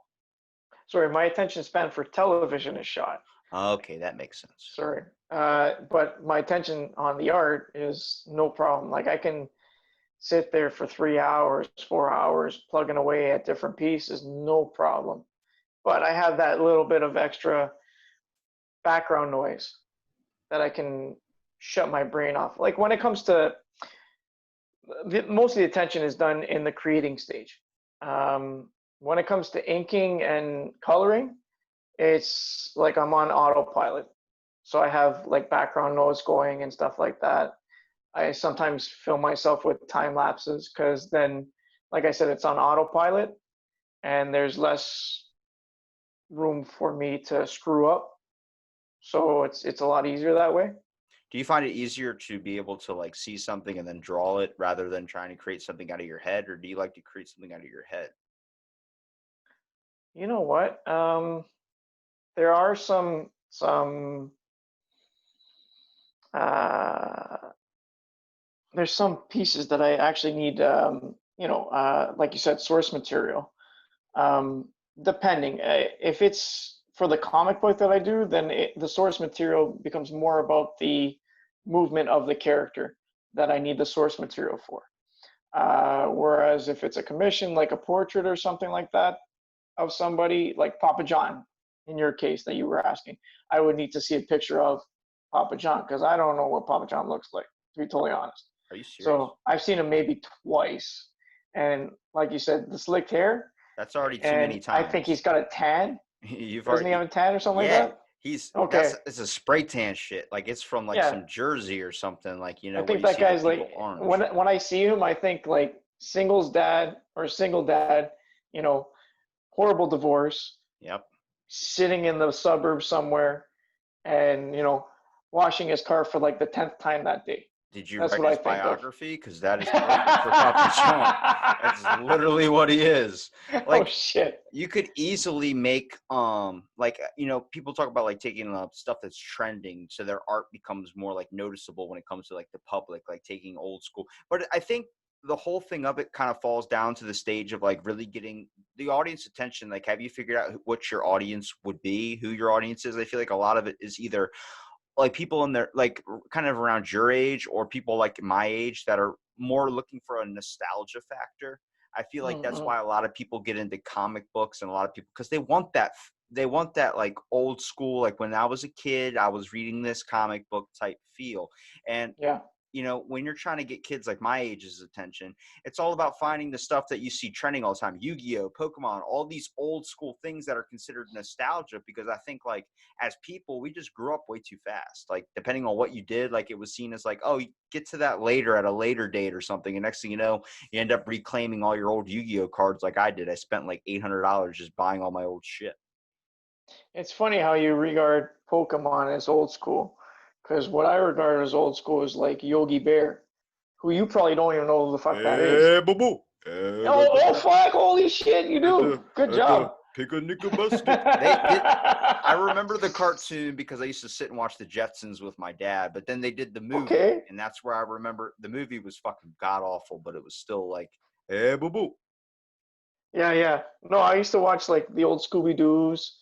Speaker 2: Sorry, my attention span for television is shot.
Speaker 1: Okay, that makes sense.
Speaker 2: Sorry. But my attention on the art is no problem. Like I can sit there for 3 hours, 4 hours, plugging away at different pieces, no problem. But I have that little bit of extra background noise that I can shut my brain off. Like when it comes to most of the attention is done in the creating stage. When it comes to inking and coloring, it's like I'm on autopilot. So I have like background noise going and stuff like that. I sometimes film myself with time lapses because then, like I said, it's on autopilot and there's less room for me to screw up. So it's a lot easier that way.
Speaker 1: Do you find it easier to be able to like see something and then draw it rather than trying to create something out of your head, or do you like to create something out of your head?
Speaker 2: You know what? There are some uh, there's some pieces that I actually need, like you said, source material. Depending, if it's for the comic book that I do, then the source material becomes more about the movement of the character that I need the source material for. Whereas if it's a commission, like a portrait or something like that of somebody, like Papa John, in your case that you were asking, I would need to see a picture of Papa John because I don't know what Papa John looks like, to be totally honest.
Speaker 1: Are you serious?
Speaker 2: So I've seen him maybe twice, and like you said, the slicked hair,
Speaker 1: That's already too
Speaker 2: and
Speaker 1: many
Speaker 2: I think he's
Speaker 1: times.
Speaker 2: got a tan.
Speaker 1: You've
Speaker 2: Doesn't he have
Speaker 1: already,
Speaker 2: a tan or something like
Speaker 1: yeah.
Speaker 2: that?
Speaker 1: That's
Speaker 2: Okay,
Speaker 1: it's a spray tan shit. Like it's from like
Speaker 2: yeah.
Speaker 1: some jersey or something. Like
Speaker 2: I
Speaker 1: where
Speaker 2: think
Speaker 1: you
Speaker 2: that
Speaker 1: see the
Speaker 2: guy's
Speaker 1: people
Speaker 2: like
Speaker 1: orange.
Speaker 2: when I see him, I think like singles dad or single dad, you know, horrible divorce,
Speaker 1: Yep.
Speaker 2: sitting in the suburbs somewhere, and washing his car for like the 10th time that day.
Speaker 1: Did you
Speaker 2: That's
Speaker 1: read
Speaker 2: what I
Speaker 1: his
Speaker 2: think of.
Speaker 1: biography? Because that is perfect for Papa John. That's literally what he is.
Speaker 2: Oh
Speaker 1: Like
Speaker 2: shit.
Speaker 1: you could easily make like people talk about like taking stuff that's trending so their art becomes more like noticeable when it comes to like the public, like taking old school. But I think the whole thing of it kind of falls down to the stage of like really getting the audience attention. Like, have you figured out what your audience would be, who your audience is? I feel like a lot of it is either like people in their like kind of around your age or people like my age that are more looking for a nostalgia factor. I feel like that's
Speaker 2: Mm-mm.
Speaker 1: why a lot of people get into comic books, and a lot of people because they want that like old school, like when I was a kid I was reading this comic book type feel. And
Speaker 2: Yeah.
Speaker 1: when you're trying to get kids like my age's attention, it's all about finding the stuff that you see trending all the time. Yu-Gi-Oh, Pokemon, all these old school things that are considered nostalgia, because I think like as people, we just grew up way too fast. Like depending on what you did, like it was seen as like, oh, you get to that later at a later date or something. And next thing you know, you end up reclaiming all your old Yu-Gi-Oh cards like I did. I spent like $800 just buying all my old shit.
Speaker 2: It's funny how you regard Pokemon as old school, because what I regard as old school is like Yogi Bear, who you probably don't even know who the fuck that is.
Speaker 1: Eh, boo boo. Eh,
Speaker 2: Oh, oh fuck! Holy shit, you do. Good
Speaker 1: at the
Speaker 2: job.
Speaker 1: picnic basket. They did. I remember the cartoon because I used to sit and watch the Jetsons with my dad, but then they did the movie,
Speaker 2: Okay.
Speaker 1: and that's where I remember the movie was fucking god awful, but it was still like, eh, boo boo.
Speaker 2: Yeah, yeah. No, I used to watch like the old Scooby Doo's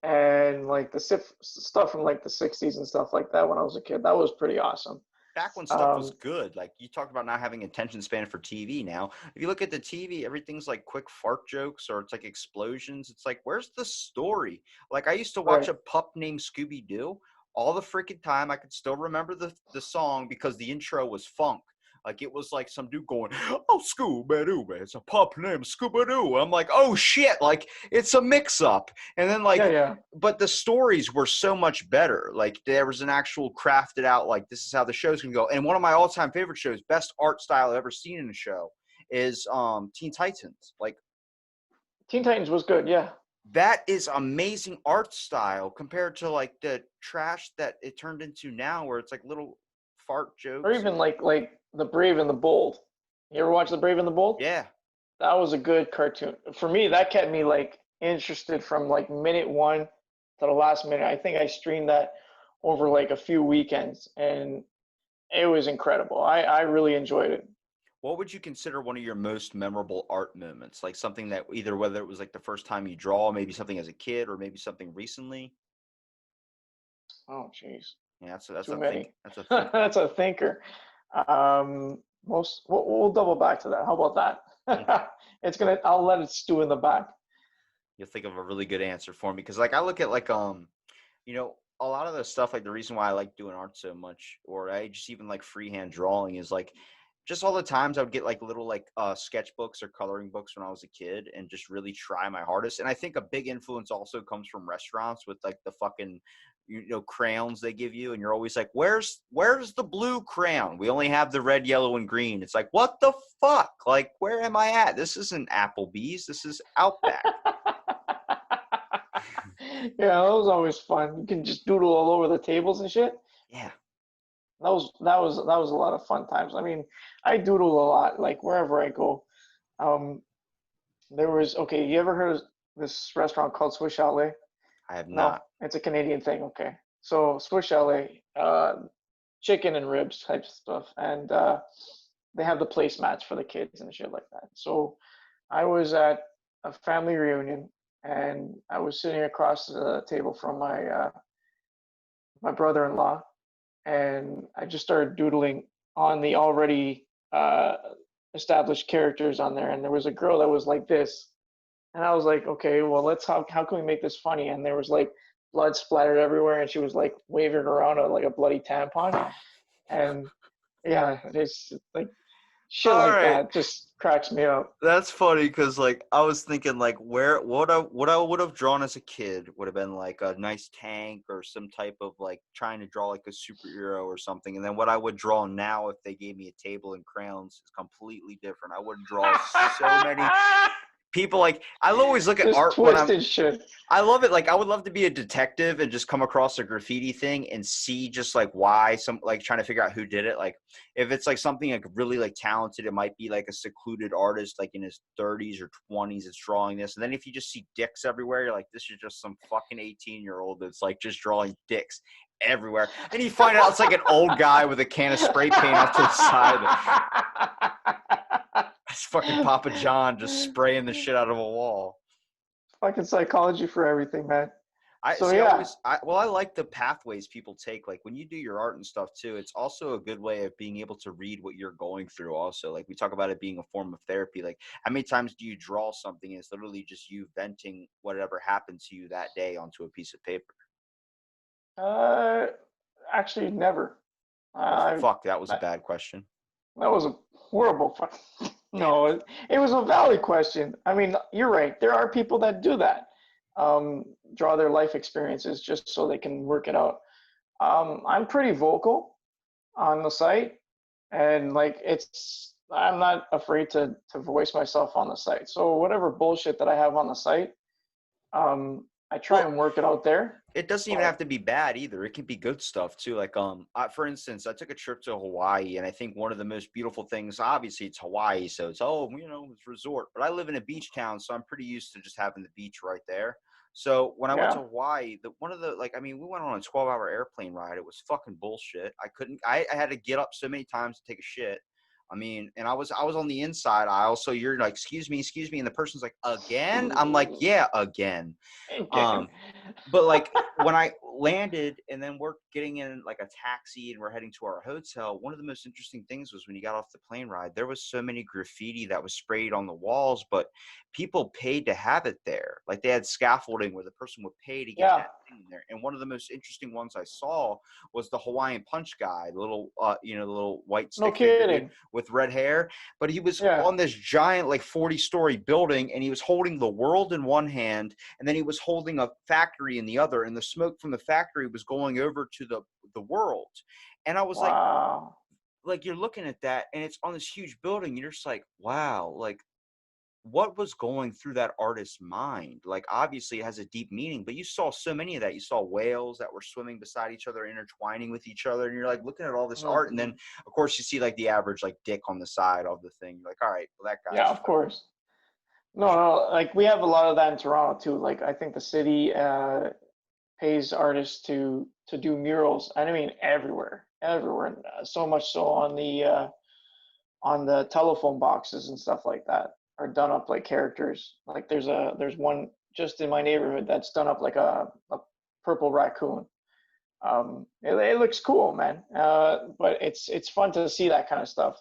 Speaker 2: and like the stuff from like the 60s and stuff like that when I was a kid. That was pretty awesome.
Speaker 1: Back when stuff was
Speaker 2: Um,
Speaker 1: good, like you talked about not having attention span for TV now. If you look at the TV, everything's like quick fart jokes or it's like explosions. It's like, where's the story? Like I used to watch
Speaker 2: right.
Speaker 1: a pup named Scooby Doo all the freaking time. I could still remember the song because the intro was funk. Like it was like some dude going, "Oh, Scooby Doo, it's a pup named Scooby Doo." I'm like, "Oh shit!" Like it's a mix up. And then
Speaker 2: Yeah,
Speaker 1: like
Speaker 2: yeah.
Speaker 1: but the stories were so much better. Like there was an actual crafted out, like this is how the show's gonna go. And one of my all-time favorite shows, best art style I've ever seen in a show, is Teen Titans. Like
Speaker 2: Teen Titans was good. Yeah.
Speaker 1: that is amazing art style compared to like the trash that it turned into now, where it's like little fart
Speaker 2: Or
Speaker 1: jokes
Speaker 2: even
Speaker 1: and
Speaker 2: like The Brave and the Bold. You ever watch The Brave and the Bold?
Speaker 1: yeah.
Speaker 2: That was a good cartoon. For me, that kept me like interested from like minute one to the last minute. I think I streamed that over like a few weekends and it was incredible. I really enjoyed it.
Speaker 1: What would you consider one of your most memorable art moments? Like something that either whether it was like the first time you draw, maybe something as a kid, or maybe something recently.
Speaker 2: Oh, jeez.
Speaker 1: Yeah, that's
Speaker 2: Too
Speaker 1: a
Speaker 2: many.
Speaker 1: that's a thinker.
Speaker 2: That's a thinker. We'll double back to that. How about
Speaker 1: Okay.
Speaker 2: that? I'll let it stew in the back.
Speaker 1: You'll think of a really good answer for me because like I look at like a lot of the stuff like the reason why I like doing art so much or I just even like freehand drawing is like just all the times I would get like little like sketchbooks or coloring books when I was a kid and just really try my hardest. And I think a big influence also comes from restaurants with like the fucking crayons they give you and you're always like where's the blue crayon? We only have the red, yellow and green. It's like what the fuck? Like where am I at? This isn't Applebee's. This is Outback.
Speaker 2: Yeah, that was always fun. You can just doodle all over the tables and shit.
Speaker 1: Yeah.
Speaker 2: That was a lot of fun times. I mean, I doodle a lot, like wherever I go. Um, there was okay. You ever heard of this restaurant called Swiss Chalet?
Speaker 1: I have
Speaker 2: No,
Speaker 1: not.
Speaker 2: it's a Canadian thing. Okay, so Swiss Chalet, chicken and ribs type stuff, and they have the placemats for the kids and shit like that. So I was at a family reunion, and I was sitting across the table from my brother-in-law, and I just started doodling on the already established characters on there. And there was a girl that was like this, and I was like, okay, well, how can we make this funny? And there was like blood splattered everywhere, and she was like waving around like a bloody tampon, and yeah, it's like shit
Speaker 1: All
Speaker 2: like
Speaker 1: right.
Speaker 2: that just cracks me up.
Speaker 1: That's funny because like I was thinking like where what I would have drawn as a kid would have been like a nice tank or some type of like trying to draw like a superhero or something. And then what I would draw now if they gave me a table and crayons is completely different. I would draw so many people like I'll always look at
Speaker 2: Just
Speaker 1: art when I'm
Speaker 2: twisted shit.
Speaker 1: I love it. Like I would love to be a detective and just come across a graffiti thing and see just like why some like trying to figure out who did it. Like if it's like something like really like talented, it might be like a secluded artist like in his 30s or 20s that's drawing this. And then if you just see dicks everywhere, you're like, this is just some fucking 18-year-old that's like just drawing dicks everywhere. And you find out it's like an old guy with a can of spray paint off to the side. It's fucking Papa John just spraying the shit out of a wall.
Speaker 2: Fucking psychology for everything, man.
Speaker 1: I
Speaker 2: So
Speaker 1: see.
Speaker 2: yeah,
Speaker 1: I like the pathways people take. Like when you do your art and stuff too, it's also a good way of being able to read what you're going through. Also, like we talk about it being a form of therapy. Like how many times do you draw something and it's literally just you venting whatever happened to you that day onto a piece of paper?
Speaker 2: uh, actually never.
Speaker 1: Oh,
Speaker 2: Uh,
Speaker 1: fuck, that was a
Speaker 2: that,
Speaker 1: bad question.
Speaker 2: that was a horrible
Speaker 1: Damn
Speaker 2: No,
Speaker 1: it.
Speaker 2: it was a valid question. I mean, you're right. There are people that do that, um, draw their life experiences just so they can work it out. I'm pretty vocal on the site, and like I'm not afraid to voice myself on the site. So whatever bullshit that I have on the site, I try
Speaker 1: Well,
Speaker 2: and work it out there.
Speaker 1: it doesn't even have
Speaker 2: But
Speaker 1: to be bad either. It can be good stuff too. Like, for instance, I took a trip to Hawaii, and I think one of the most beautiful things, obviously, it's Hawaii, so it's it's resort. But I live in a beach town, so I'm pretty used to just having the beach right there. So when I went to
Speaker 2: yeah,
Speaker 1: Hawaii, one of the like, I mean, we went on a 12-hour airplane ride. It was fucking bullshit. I couldn't. I had to get up so many times to take a shit. I mean, and I was on the inside aisle, so you're like, excuse me, and the person's like, again. I'm like, yeah, again.
Speaker 2: again,
Speaker 1: Um, but like when I landed and then we're getting in like a taxi and we're heading to our hotel, one of the most interesting things was when you got off the plane ride, there was so many graffiti that was sprayed on the walls, but people paid to have it there. Like they had scaffolding where the person would pay to get
Speaker 2: yeah,
Speaker 1: that thing in there. And one of the most interesting ones I saw was the Hawaiian Punch guy, the little the little white
Speaker 2: no
Speaker 1: stick figure dude
Speaker 2: kidding,
Speaker 1: with red hair. But he was
Speaker 2: yeah,
Speaker 1: on this giant like 40-story building and he was holding the world in one hand and then he was holding a factory in the other, and the smoke from the factory was going over to the world. And I was
Speaker 2: wow,
Speaker 1: like you're looking at that, and it's on this huge building, and you're just like, wow, like what was going through that artist's mind? Like obviously it has a deep meaning, but you saw so many of that. You saw whales that were swimming beside each other, intertwining with each other, and you're like looking at all this art, and then
Speaker 2: hmm,
Speaker 1: of course you see like the average like dick on the side of the thing. You're like, all right, well that
Speaker 2: yeah,
Speaker 1: guy's
Speaker 2: of course. No, no, like we have a lot of that in Toronto too. Like I think the city pays artists to do murals. I mean everywhere, everywhere. So much so on the telephone boxes and stuff like that are done up like characters. Like there's one just in my neighborhood that's done up like a purple raccoon. It looks cool, man. But it's fun to see that kind of stuff.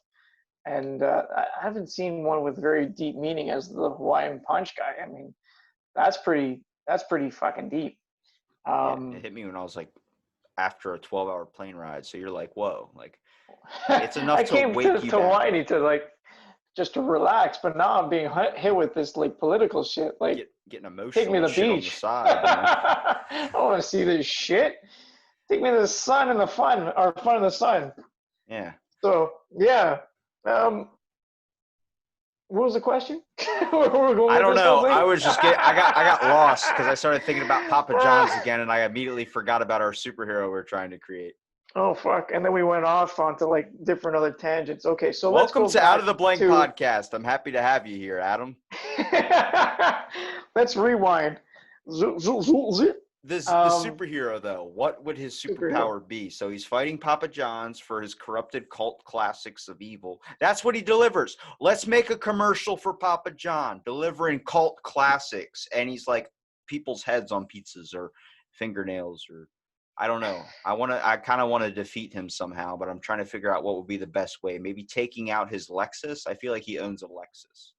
Speaker 2: And I haven't seen one with very deep meaning as the Hawaiian Punch guy. I mean, that's pretty fucking deep.
Speaker 1: yeah. It
Speaker 2: Um,
Speaker 1: hit me when I was like after a 12-hour plane ride. So you're like, whoa, like it's enough
Speaker 2: I
Speaker 1: to
Speaker 2: came
Speaker 1: wake you
Speaker 2: to
Speaker 1: back
Speaker 2: Hawaii
Speaker 1: up.
Speaker 2: to like just to relax, but now I'm being hit with this like political shit. Like,
Speaker 1: Getting
Speaker 2: take me
Speaker 1: emotional
Speaker 2: to
Speaker 1: and
Speaker 2: the
Speaker 1: shit on the
Speaker 2: beach.
Speaker 1: side, you know.
Speaker 2: I don't want to see this shit. Take me to the sun and the fun, or fun in the sun.
Speaker 1: Yeah.
Speaker 2: So yeah. Um, what was the question? Where we're going
Speaker 1: I
Speaker 2: with
Speaker 1: don't
Speaker 2: this whole
Speaker 1: know.
Speaker 2: thing?
Speaker 1: I got lost because I started thinking about Papa John's again and I immediately forgot about our superhero we're trying to create.
Speaker 2: Oh fuck! And then we went off onto like different other tangents. Okay, so let's
Speaker 1: Welcome
Speaker 2: go
Speaker 1: to Out
Speaker 2: back
Speaker 1: of the Blank
Speaker 2: to.
Speaker 1: podcast. I'm happy to have you here, Adam.
Speaker 2: Let's rewind. Zoom, zoom, zoom, zoom.
Speaker 1: The superhero though, what would his
Speaker 2: Superhero.
Speaker 1: superpower be? So he's fighting Papa John's for his corrupted cult classics of evil. That's what he delivers. Let's make a commercial for Papa John delivering cult classics, and he's like people's heads on pizzas or fingernails or I don't know. I kind of want to defeat him somehow, but I'm trying to figure out what would be the best way. Maybe taking out his Lexus. I feel like he owns a Lexus.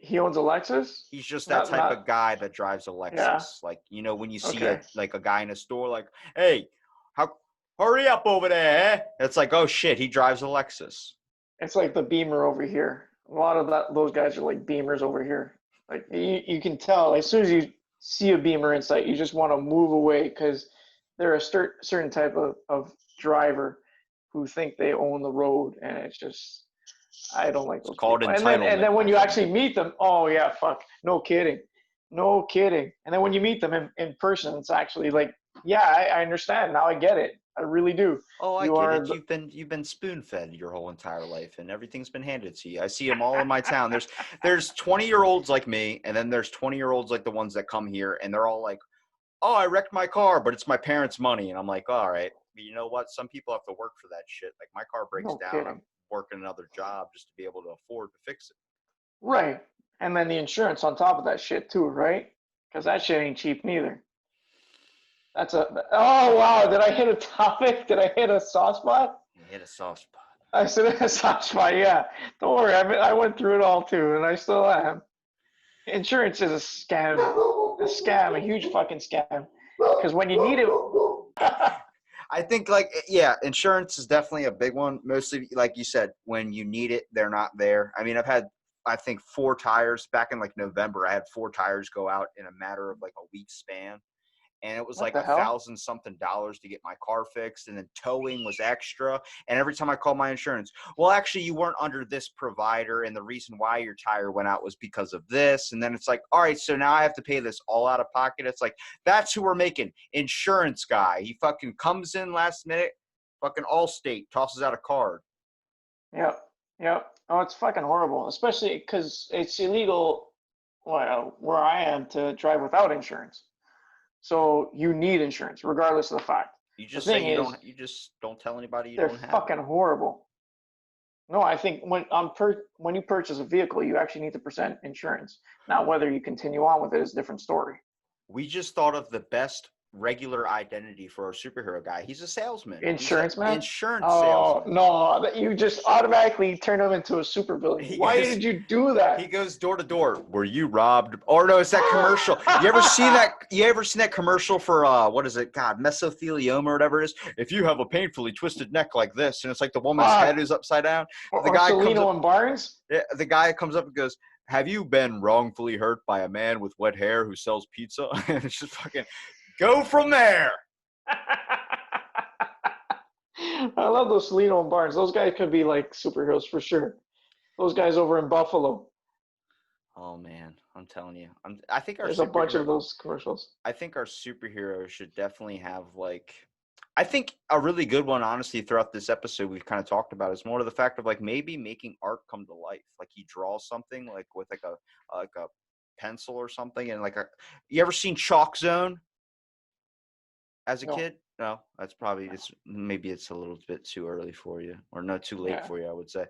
Speaker 2: He owns a Lexus.
Speaker 1: He's just that
Speaker 2: Not,
Speaker 1: type of
Speaker 2: not.
Speaker 1: guy that drives a
Speaker 2: Yeah.
Speaker 1: Lexus. Like, when you see
Speaker 2: Okay.
Speaker 1: a guy in a store like, "Hey, how hurry up over there." Eh? It's like, "Oh shit, he drives a Lexus."
Speaker 2: It's like the Beamer over here. A lot of those guys are like Beamers over here. Like you can tell as soon as you see a Beamer in sight, you just want to move away because they're a certain type of driver who think they own the road, and it's just I don't like
Speaker 1: It's
Speaker 2: those
Speaker 1: called
Speaker 2: people. And then
Speaker 1: entitlement,
Speaker 2: when
Speaker 1: my
Speaker 2: you
Speaker 1: friend.
Speaker 2: actually meet them, oh yeah, fuck, no kidding, no kidding. And then when you meet them in person, it's actually like, yeah, I understand now. I get it. I really do.
Speaker 1: Oh, I
Speaker 2: You
Speaker 1: get
Speaker 2: are
Speaker 1: it.
Speaker 2: the,
Speaker 1: You've been spoon-fed your whole entire life, and everything's been handed to you. I see them all in my town. There's 20-year-olds like me, and then there's 20-year-olds like the ones that come here, and they're all like, "Oh, I wrecked my car, but it's my parents' money." And I'm like, all right, but you know what? Some people have to work for that shit. Like my car breaks
Speaker 2: no
Speaker 1: down, I'm
Speaker 2: kidding.
Speaker 1: working another job just to be able to afford to fix it.
Speaker 2: Right. And then the insurance on top of that shit too, right? Because that shit ain't cheap neither. That's a oh wow, did I hit a topic? Did I hit a soft spot?
Speaker 1: You hit a soft spot.
Speaker 2: I said a soft spot, yeah. Don't worry, I went through it all too, and I still am. Insurance is a scam, a huge fucking scam. Because when you need it,
Speaker 1: I think like yeah, insurance is definitely a big one. Mostly like you said, when you need it, they're not there. I mean, I've had I think 4 tires back in like November. I had 4 tires go out in a matter of like a week span. And it was
Speaker 2: What
Speaker 1: like
Speaker 2: the
Speaker 1: a
Speaker 2: hell?
Speaker 1: thousand something dollars to get my car fixed, and then towing was extra. And every time I called my insurance, well, actually, you weren't under this provider, and the reason why your tire went out was because of this. And then it's like, all right, so now I have to pay this all out of pocket. It's like that's who we're making insurance guy. He fucking comes in last minute, fucking Allstate tosses out a card.
Speaker 2: Yep. Yep. Oh, it's fucking horrible, especially because it's illegal, well, where I am to drive without insurance. So you need insurance, regardless of the fact.
Speaker 1: You
Speaker 2: The
Speaker 1: just say
Speaker 2: thing
Speaker 1: you
Speaker 2: is,
Speaker 1: don't. You just don't tell anybody you
Speaker 2: they're
Speaker 1: don't have it.
Speaker 2: fucking horrible. No, I think when you purchase a vehicle, you actually need to present insurance. Now, whether you continue on with it is a different story.
Speaker 1: We just thought of the best regular identity for our superhero guy. He's a salesman. He's an
Speaker 2: Insurance man?
Speaker 1: insurance
Speaker 2: Oh
Speaker 1: salesman.
Speaker 2: no, that you just automatically turn him into a supervillain.
Speaker 1: He
Speaker 2: Why
Speaker 1: goes
Speaker 2: did you do
Speaker 1: he
Speaker 2: that?
Speaker 1: goes door to door. Were you robbed? Or no, it's that commercial. You ever seen that? You ever seen that commercial for what is it? God, mesothelioma or whatever it is. If you have a painfully twisted neck like this, and it's like the woman's head
Speaker 2: Fuck.
Speaker 1: is upside down. The
Speaker 2: Or
Speaker 1: guy comes
Speaker 2: Celino
Speaker 1: up.
Speaker 2: and Barnes?
Speaker 1: Yeah, the guy comes up and goes, "Have you been wrongfully hurt by a man with wet hair who sells pizza?" And it's just fucking go from there.
Speaker 2: I love those Celino and Barnes. Those guys could be like superheroes for sure. Those guys over in Buffalo.
Speaker 1: Oh man, I'm telling you, I think our
Speaker 2: There's a bunch
Speaker 1: superhero.
Speaker 2: of those commercials.
Speaker 1: I think our superheroes should definitely have like I think a really good one, honestly, throughout this episode we've kind of talked about is more of the fact of like maybe making art come to life. Like he draws something like with like a pencil or something and like a you ever seen Chalk Zone as a
Speaker 2: No.
Speaker 1: kid? No, that's probably
Speaker 2: No.
Speaker 1: just maybe it's a little bit too early for you or no too late
Speaker 2: Yeah.
Speaker 1: for you, I would say.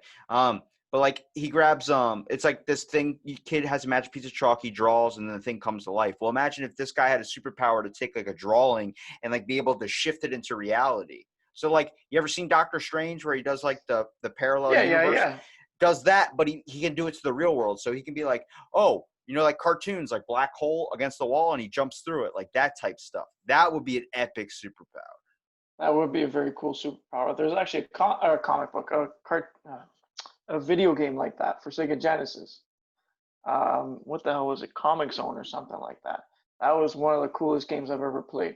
Speaker 1: But like he grabs it's like this thing kid has a magic piece of chalk, he draws and then the thing comes to life. Well, imagine if this guy had a superpower to take like a drawing and like be able to shift it into reality. So like you ever seen Doctor Strange where he does like the parallel
Speaker 2: Yeah, yeah,
Speaker 1: universe?
Speaker 2: yeah.
Speaker 1: Does that, but he can do it to the real world. So he can be like, oh, you know, like cartoons, like black hole against the wall, and he jumps through it, like that type stuff. That would be an epic superpower.
Speaker 2: That would be a very cool superpower. There's actually a comic book, a video game like that for Sega Genesis. What the hell was it? Comic Zone or something like that. That was one of the coolest games I've ever played.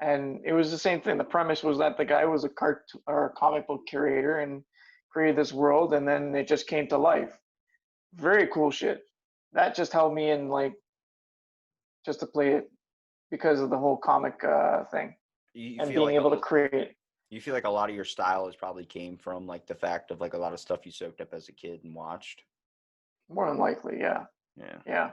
Speaker 2: And it was the same thing. The premise was that the guy was a cartoon or a comic book curator and created this world, and then it just came to life. Very cool shit. That just held me in, like, just to play it because of the whole comic thing
Speaker 1: You
Speaker 2: and
Speaker 1: feel
Speaker 2: being
Speaker 1: like
Speaker 2: able to create it.
Speaker 1: you feel like a lot of your style has probably came from like the fact of like a lot of stuff you soaked up as a kid and watched.
Speaker 2: More than likely, yeah,
Speaker 1: Yeah.
Speaker 2: yeah,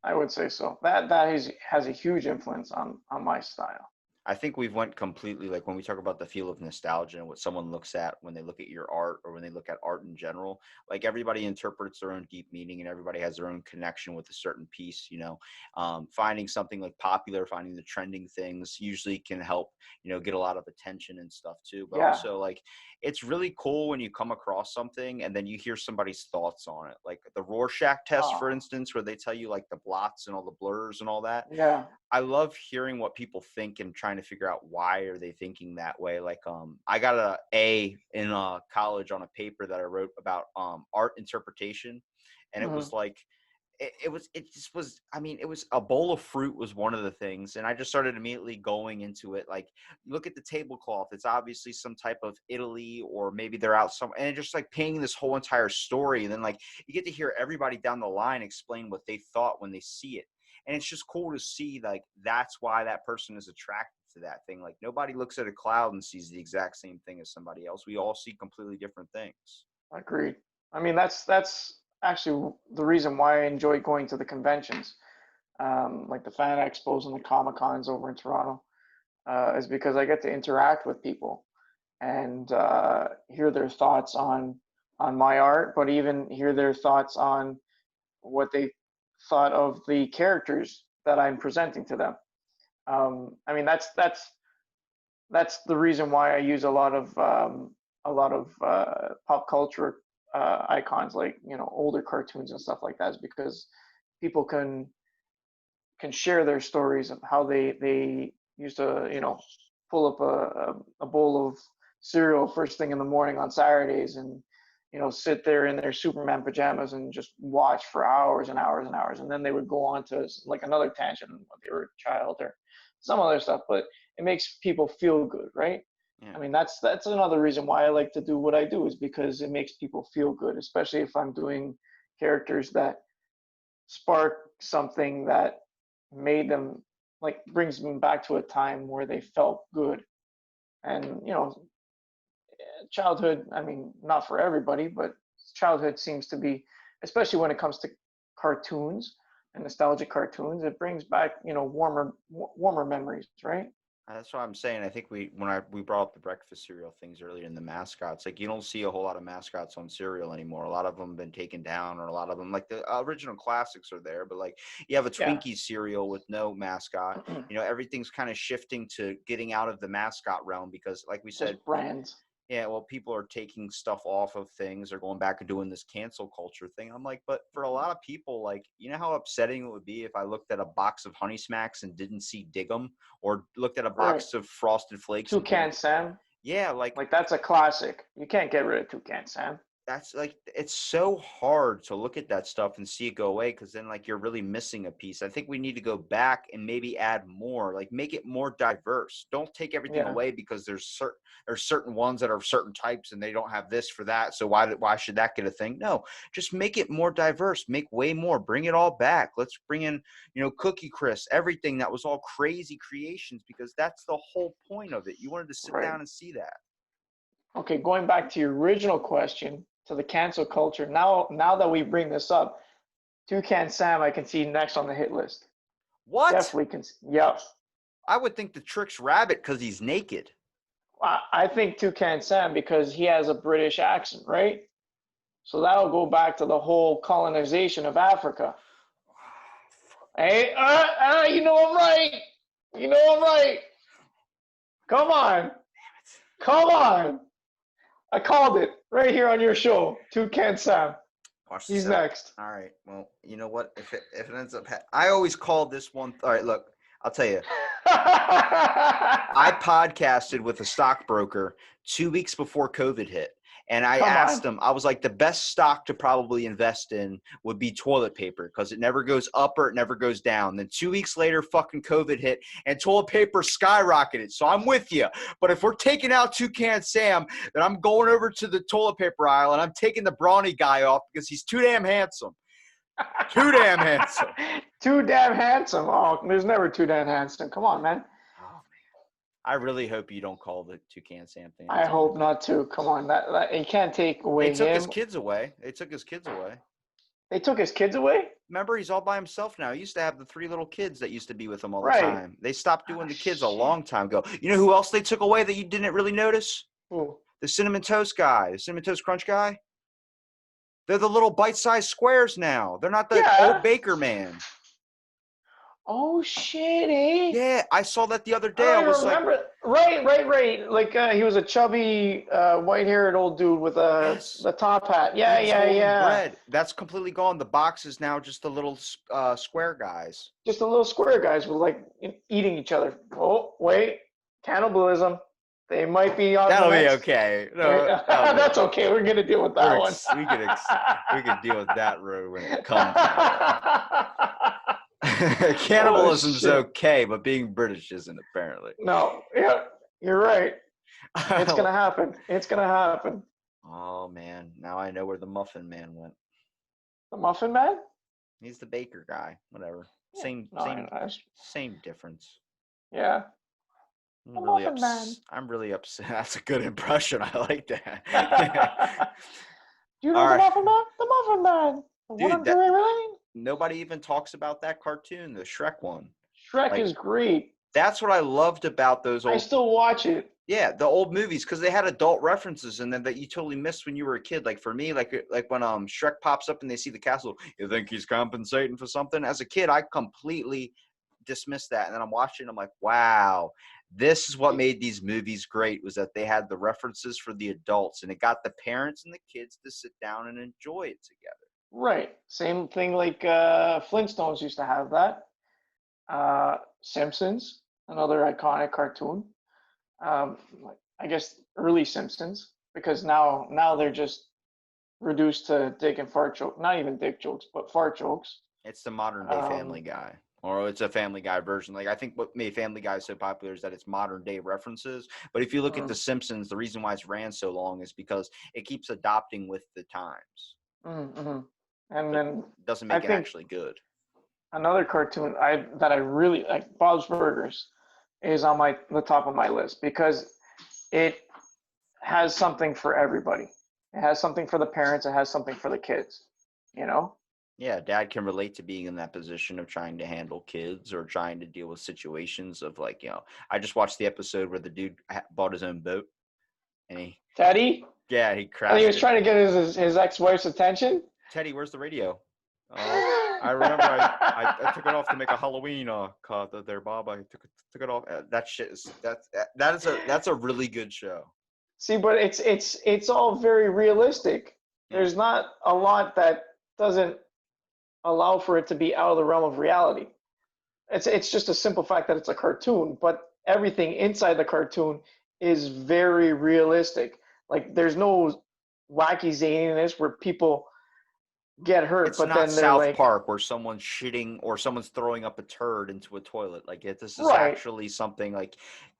Speaker 2: I would say so. Has a huge influence on my style.
Speaker 1: I think we've went completely like when we talk about the feel of nostalgia and what someone looks at when they look at your art or when they look at art in general. Like everybody interprets their own deep meaning and everybody has their own connection with a certain piece. You know, finding something like popular, finding the trending things usually can help. You know, get a lot of attention and stuff too. But
Speaker 2: Yeah.
Speaker 1: also like it's really cool when you come across something and then you hear somebody's thoughts on it. Like the Rorschach test, for
Speaker 2: Oh,
Speaker 1: instance, where they tell you like the blots and all the blurs and all that.
Speaker 2: yeah.
Speaker 1: I love hearing what people think and trying to figure out why are they thinking that way. Like, I got a A in college on a paper that I wrote about art interpretation, and it
Speaker 2: Hmm.
Speaker 1: was like it just was. I mean, it was a bowl of fruit was one of the things, and I just started immediately going into it. Like, look at the tablecloth; it's obviously some type of Italy, or maybe they're out somewhere, and just like painting this whole entire story. And then like you get to hear everybody down the line explain what they thought when they see it and it's just cool to see like that's why that person is attracted to that thing. Like nobody looks at a cloud and sees the exact same thing as somebody else. We all see completely different things.
Speaker 2: Agreed. I mean, that's actually the reason why I enjoy going to the conventions, like the fan expos and the comic cons over in Toronto, is because I get to interact with people and hear their thoughts on my art, but even hear their thoughts on what they thought of the characters that I'm presenting to them. I mean, that's the reason why I use a lot of pop culture icons, like older cartoons and stuff like that, is because people can share their stories of how they used to pull up a bowl of cereal first thing in the morning on Saturdays and sit there in their Superman pajamas and just watch for hours and hours and hours, and then they would go on to like another tangent when they were a child or some other stuff. But it makes people feel good, right?
Speaker 1: Yeah.
Speaker 2: I mean, that's another reason why I like to do what I do, is because it makes people feel good, especially if I'm doing characters that spark something that made them, like, brings them back to a time where they felt good. And childhood, I mean, not for everybody, but childhood seems to be, especially when it comes to cartoons and nostalgic cartoons, it brings back warmer memories, right?
Speaker 1: That's what I'm saying. I think we brought up the breakfast cereal things earlier in the mascots. Like you don't see a whole lot of mascots on cereal anymore. A lot of them have been taken down, or a lot of them, like the original classics, are there. But like you have a
Speaker 2: Yeah.
Speaker 1: Twinkie cereal with no mascot. Everything's kind of shifting to getting out of the mascot realm because, like we said,
Speaker 2: Just brands.
Speaker 1: yeah, well, people are taking stuff off of things. They're going back and doing this cancel culture thing. I'm like, but for a lot of people, like, how upsetting it would be if I looked at a box of Honey Smacks and didn't see Dig'em, or looked at a
Speaker 2: Right.
Speaker 1: box of Frosted Flakes and
Speaker 2: Toucan
Speaker 1: didn't.
Speaker 2: Sam.
Speaker 1: Yeah, like
Speaker 2: Like, that's a classic. You can't get rid of Toucan Sam.
Speaker 1: that's like it's so hard to look at that stuff and see it go away, because then like you're really missing a piece. I think we need to go back and maybe add more, like make it more diverse. Don't take everything
Speaker 2: Yeah.
Speaker 1: away because there's certain ones that are certain types and they don't have this for that, so why should that get a thing? No, just make it more diverse, make way more, bring it all back. Let's bring in Cookie Crisp, everything that was all crazy creations, because that's the whole point of it. You wanted to sit
Speaker 2: Right.
Speaker 1: down and see that.
Speaker 2: Okay, going back to your original question, to the cancel culture. Now that we bring this up, Toucan Sam I can see next on the hit list.
Speaker 1: What?
Speaker 2: Definitely can. Yep.
Speaker 1: I would think the Trick's Rabbit because he's naked.
Speaker 2: I think Toucan Sam because he has a British accent, right? So that'll go back to the whole colonization of Africa. Hey, you know I'm right. You know I'm right. Come on. Come on. I called it right here on your show. Toucan Sam.
Speaker 1: Watch this
Speaker 2: He's
Speaker 1: out.
Speaker 2: next.
Speaker 1: All right. Well, you know what? If it ends up, I always call this one. All right. Look, I'll tell you. I podcasted with a stockbroker 2 weeks before COVID hit. And I
Speaker 2: Come
Speaker 1: asked
Speaker 2: on.
Speaker 1: him, I was like, the best stock to probably invest in would be toilet paper because it never goes up or it never goes down. Then 2 weeks later, fucking COVID hit and toilet paper skyrocketed. So I'm with you. But if we're taking out Toucan Sam, then I'm going over to the toilet paper aisle and I'm taking the brawny guy off because he's too damn handsome. Too damn handsome.
Speaker 2: Too damn handsome. Oh, there's never too damn handsome. Come on, man.
Speaker 1: Oh, man. I really hope you don't call the Toucan Sam thing.
Speaker 2: I hope not to. Come on, that you can't take
Speaker 1: They
Speaker 2: away
Speaker 1: took his
Speaker 2: him.
Speaker 1: kids away. They took his kids away.
Speaker 2: They took his kids away?
Speaker 1: Remember, he's all by himself now. He used to have the 3 little kids that used to be with him all the
Speaker 2: Right.
Speaker 1: time. They stopped doing
Speaker 2: Oh,
Speaker 1: the kids a
Speaker 2: shit.
Speaker 1: long time ago. You know who else they took away that you didn't really notice?
Speaker 2: Ooh.
Speaker 1: The Cinnamon Toast guy, the Cinnamon Toast Crunch guy. They're the little bite-sized squares now. They're not the old baker man.
Speaker 2: Oh shit, eh?
Speaker 1: Yeah, I saw that the other
Speaker 2: I
Speaker 1: day. I
Speaker 2: don't
Speaker 1: was
Speaker 2: even
Speaker 1: like,
Speaker 2: remember. Right. Like he was a chubby, white-haired old dude with
Speaker 1: yes.
Speaker 2: the top hat.
Speaker 1: He was holding
Speaker 2: Yeah.
Speaker 1: bread. That's completely gone. The box is now just the little square guys.
Speaker 2: Just the little square guys with like eating each other. Oh wait, cannibalism. They might be on
Speaker 1: That'll
Speaker 2: the
Speaker 1: be
Speaker 2: next.
Speaker 1: okay. No,
Speaker 2: That's okay. We're gonna deal with that one.
Speaker 1: we could deal with that road when it comes. Cannibalism's okay, but being British isn't, apparently.
Speaker 2: No, yeah, you're right. It's gonna happen. It's gonna happen.
Speaker 1: Oh man, now I know where the Muffin Man went.
Speaker 2: The Muffin Man?
Speaker 1: He's the baker guy. Whatever.
Speaker 2: Yeah.
Speaker 1: Same difference.
Speaker 2: Yeah.
Speaker 1: I'm really upset. That's a good impression. I like that.
Speaker 2: Do you know the Muffin Man? The Muffin Man.
Speaker 1: Dude, nobody even talks about that cartoon, the Shrek one.
Speaker 2: Shrek is great.
Speaker 1: That's what I loved about those old.
Speaker 2: I still watch it.
Speaker 1: Yeah, the old movies, because they had adult references in them that you totally missed when you were a kid. Like for me, like when Shrek pops up and they see the castle, you think he's compensating for something? As a kid, I completely dismissed that, and then I'm watching. I'm like, wow, this is what made these movies great, was that they had the references for the adults, and it got the parents and the kids to sit down and enjoy it together.
Speaker 2: Right. Same thing like Flintstones used to have that. Simpsons, another iconic cartoon. I guess early Simpsons, because now they're just reduced to dick and fart joke, not even dick jokes, but fart jokes.
Speaker 1: It's the modern day Family
Speaker 2: Um,
Speaker 1: Guy, or it's a Family Guy version. Like I think what made Family Guy so popular is that it's modern day references. But if you look at
Speaker 2: mm,
Speaker 1: The Simpsons, the reason why it's ran so long is because it keeps adopting with the times.
Speaker 2: and
Speaker 1: But it
Speaker 2: then
Speaker 1: doesn't
Speaker 2: I
Speaker 1: make it
Speaker 2: think
Speaker 1: actually good.
Speaker 2: another cartoon I really like, Bob's Burgers, is on the top of my list because it has something for everybody. It has something for the parents. It has something for the kids. You know?
Speaker 1: Yeah, dad can relate to being in that position of trying to handle kids or trying to deal with situations of like, I just watched the episode where the dude bought his own boat and
Speaker 2: Teddy,
Speaker 1: yeah, he
Speaker 2: and he
Speaker 1: crashed
Speaker 2: was
Speaker 1: it.
Speaker 2: trying to get his ex-wife's attention.
Speaker 1: Teddy, where's the radio? I remember I took it off to make a Halloween cut there, Bob. I took it off. That shit is that's a really good show.
Speaker 2: See, but it's all very realistic.
Speaker 1: Yeah.
Speaker 2: There's not a lot that doesn't allow for it to be out of the realm of reality. It's just a simple fact that it's a cartoon, but everything inside the cartoon is very realistic. Like there's no wacky zaniness where people get hurt,
Speaker 1: It's
Speaker 2: but
Speaker 1: not
Speaker 2: then they're
Speaker 1: South
Speaker 2: like,
Speaker 1: Park where someone's shitting or someone's throwing up a turd into a toilet. Like this is
Speaker 2: right,
Speaker 1: actually something like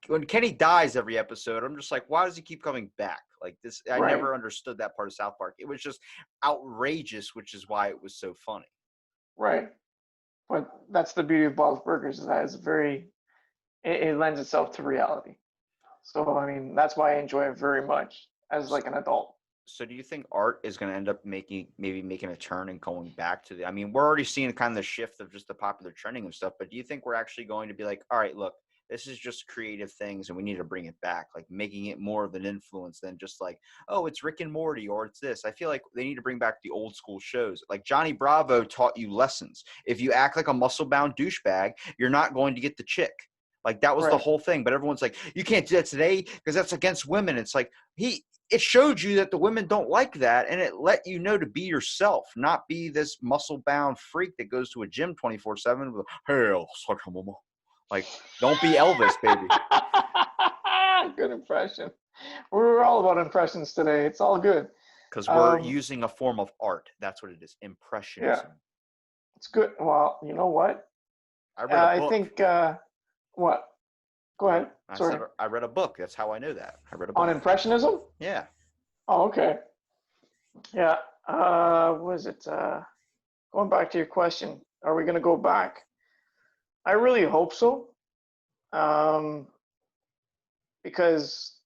Speaker 1: when Kenny dies every episode, I'm just like, why does he keep coming back? Like this, I
Speaker 2: right,
Speaker 1: never understood that part of South Park. It was just outrageous, which is why it was so funny.
Speaker 2: right. But that's the beauty of Bob's Burgers is that it's very it lends itself to reality. So I mean that's why I enjoy it very much as like an adult.
Speaker 1: So do you think art is going to end up making a turn and going back to the? I mean, we're already seeing kind of the shift of just the popular trending of stuff, but do you think we're actually going to be like, all right, look, this is just creative things, and we need to bring it back, like making it more of an influence than just like, oh, it's Rick and Morty or it's this. I feel like they need to bring back the old school shows. Like Johnny Bravo taught you lessons. If you act like a muscle bound douchebag, you're not going to get the chick. Like that was the
Speaker 2: Right,
Speaker 1: whole thing. But everyone's like, you can't do that today because that's against women. It's like it showed you that the women don't like that, and it let you know to be yourself, not be this muscle bound freak that goes to a gym 24/7 with hell suck a mama. Like, don't be Elvis, baby.
Speaker 2: good impression. We're all about impressions today. It's all good.
Speaker 1: Because we're
Speaker 2: Um,
Speaker 1: using a form of art. That's what it is.
Speaker 2: yeah,
Speaker 1: Impressionism.
Speaker 2: it's good. Well, you know what?
Speaker 1: I read a
Speaker 2: I
Speaker 1: book.
Speaker 2: think what? Go ahead.
Speaker 1: I said
Speaker 2: Sorry.
Speaker 1: I read a book. That's how I know that. I read a
Speaker 2: On
Speaker 1: book.
Speaker 2: impressionism?
Speaker 1: Yeah.
Speaker 2: Oh, okay. Yeah. What is it? Going back to your question, are we going to go back? I really hope so. Um, because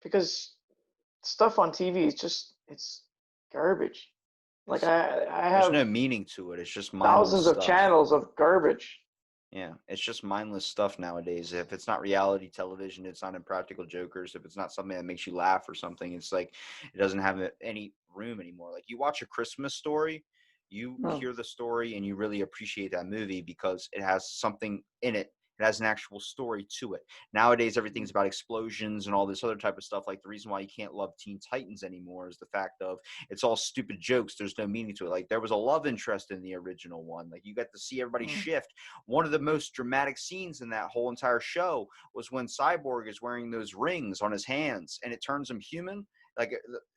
Speaker 2: because stuff on TV is just it's garbage. Like
Speaker 1: It's
Speaker 2: I
Speaker 1: there's
Speaker 2: have
Speaker 1: no meaning to it. It's just mindless
Speaker 2: thousands of
Speaker 1: stuff.
Speaker 2: channels of garbage.
Speaker 1: Yeah, it's just mindless stuff nowadays. If it's not reality television, it's not Impractical Jokers. If it's not something that makes you laugh or something, it's like it doesn't have any room anymore. Like you watch A Christmas Story, you
Speaker 2: Hmm.
Speaker 1: hear the story and you really appreciate that movie because it has something in it. It has an actual story to it. Nowadays, everything's about explosions and all this other type of stuff. Like the reason why you can't love Teen Titans anymore is the fact of it's all stupid jokes. There's no meaning to it. Like there was a love interest in the original one. Like you got to see everybody
Speaker 2: Hmm.
Speaker 1: shift. One of the most dramatic scenes in that whole entire show was when Cyborg is wearing those rings on his hands and it turns him human, like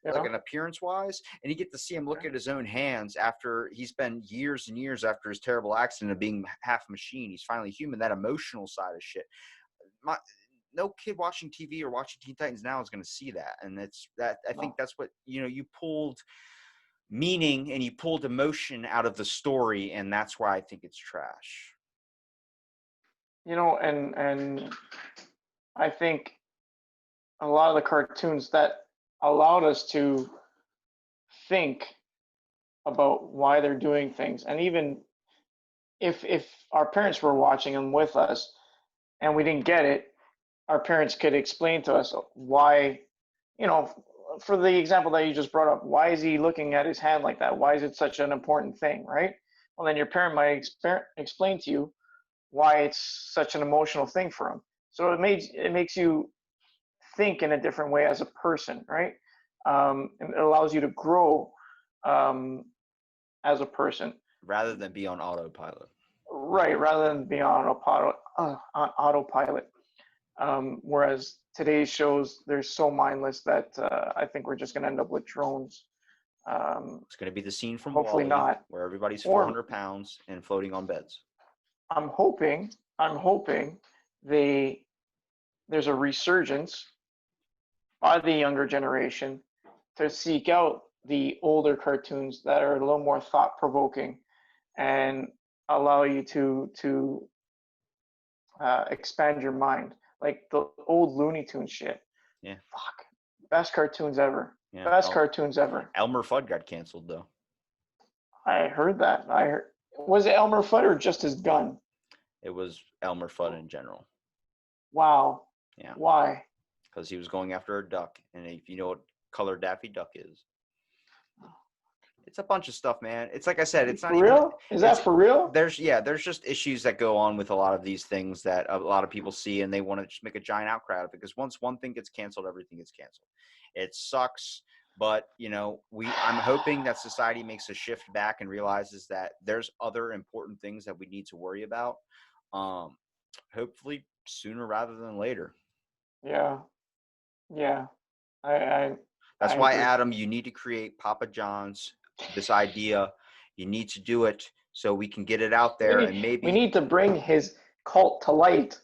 Speaker 1: like
Speaker 2: Yeah.
Speaker 1: an appearance wise, and you get to see him look
Speaker 2: Okay.
Speaker 1: at his own hands after he's been years and years after his terrible accident of being half machine. He's finally human. That emotional side of shit. My, no kid watching TV or watching Teen Titans now is going to see that, and it's that I think
Speaker 2: No.
Speaker 1: that's what you pulled meaning and you pulled emotion out of the story, and that's why I think it's trash.
Speaker 2: And I think a lot of the cartoons that allowed us to think about why they're doing things, and even if our parents were watching them with us and we didn't get it, our parents could explain to us why, you know, for the example that you just brought up, why is he looking at his hand like that? Why is it such an important thing, right? Well, then your parent might explain to you why it's such an emotional thing for him. So it makes you think in a different way as a person, right? And it allows you to grow um, as a person.
Speaker 1: Rather than be on autopilot.
Speaker 2: right, rather than being on autopilot. Whereas today's shows, they're so mindless that I think we're just going to end up with drones.
Speaker 1: It's going to be the scene from
Speaker 2: Hopefully
Speaker 1: Wall-E
Speaker 2: not.
Speaker 1: where everybody's
Speaker 2: Or
Speaker 1: 400 pounds and floating on beds.
Speaker 2: I'm hoping they there's a resurgence by the younger generation to seek out the older cartoons that are a little more thought provoking and allow you to expand your mind, like the old Looney Tunes shit.
Speaker 1: Yeah.
Speaker 2: Fuck, best cartoons ever.
Speaker 1: Yeah.
Speaker 2: Best cartoons ever.
Speaker 1: Elmer Fudd got canceled though.
Speaker 2: I heard that. Was it Elmer Fudd or just his gun?
Speaker 1: It was Elmer Fudd in general.
Speaker 2: Wow.
Speaker 1: Yeah.
Speaker 2: Why?
Speaker 1: Because he was going after a duck, and if you know what color Daffy Duck is, it's a bunch of stuff, man. It's like I said, it's not
Speaker 2: For
Speaker 1: even.
Speaker 2: real? Is that for real?
Speaker 1: There's just issues that go on with a lot of these things that a lot of people see, and they want to just make a giant outcry out of it. Because once one thing gets canceled, everything gets canceled. It sucks, but I'm hoping that society makes a shift back and realizes that there's other important things that we need to worry about. Hopefully sooner rather than later.
Speaker 2: Yeah. Yeah. I
Speaker 1: That's
Speaker 2: I
Speaker 1: why,
Speaker 2: agree.
Speaker 1: Adam, you need to create Papa John's, this idea. You need to do it so we can get it out there, and
Speaker 2: We
Speaker 1: maybe,
Speaker 2: need to bring his cult to light.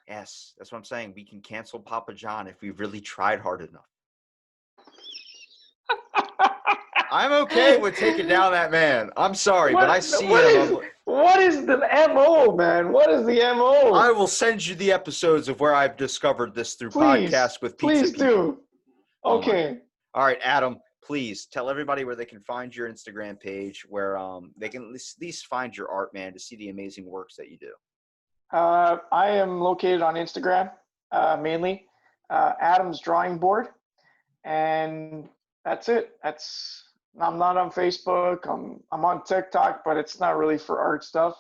Speaker 1: yes, that's what I'm saying. We can cancel Papa John if we really tried hard enough. I'm okay with taking down that man. I'm sorry, but I see him.
Speaker 2: What is the MO, man? What is the MO?
Speaker 1: I will send you the episodes of where I've discovered this through
Speaker 2: Please,
Speaker 1: podcasts with pizza
Speaker 2: please
Speaker 1: people.
Speaker 2: do.
Speaker 1: Oh my.
Speaker 2: Okay.
Speaker 1: All right, Adam, please tell everybody where they can find your Instagram page, where they can at least find your art, man, to see the amazing works that you do.
Speaker 2: I am located on Instagram, mainly Adam's Drawing Board, and that's it. I'm not on Facebook. I'm on TikTok, but it's not really for art stuff.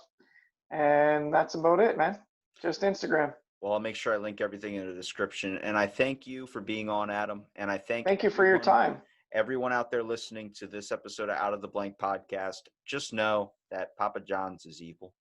Speaker 2: And that's about it, man. Just Instagram.
Speaker 1: Well, I'll make sure I link everything in the description. And I thank you for being on, Adam. And I thank
Speaker 2: Thank you for your time.
Speaker 1: everyone out there listening to this episode of Out of the Blank podcast. Just know that Papa John's is evil.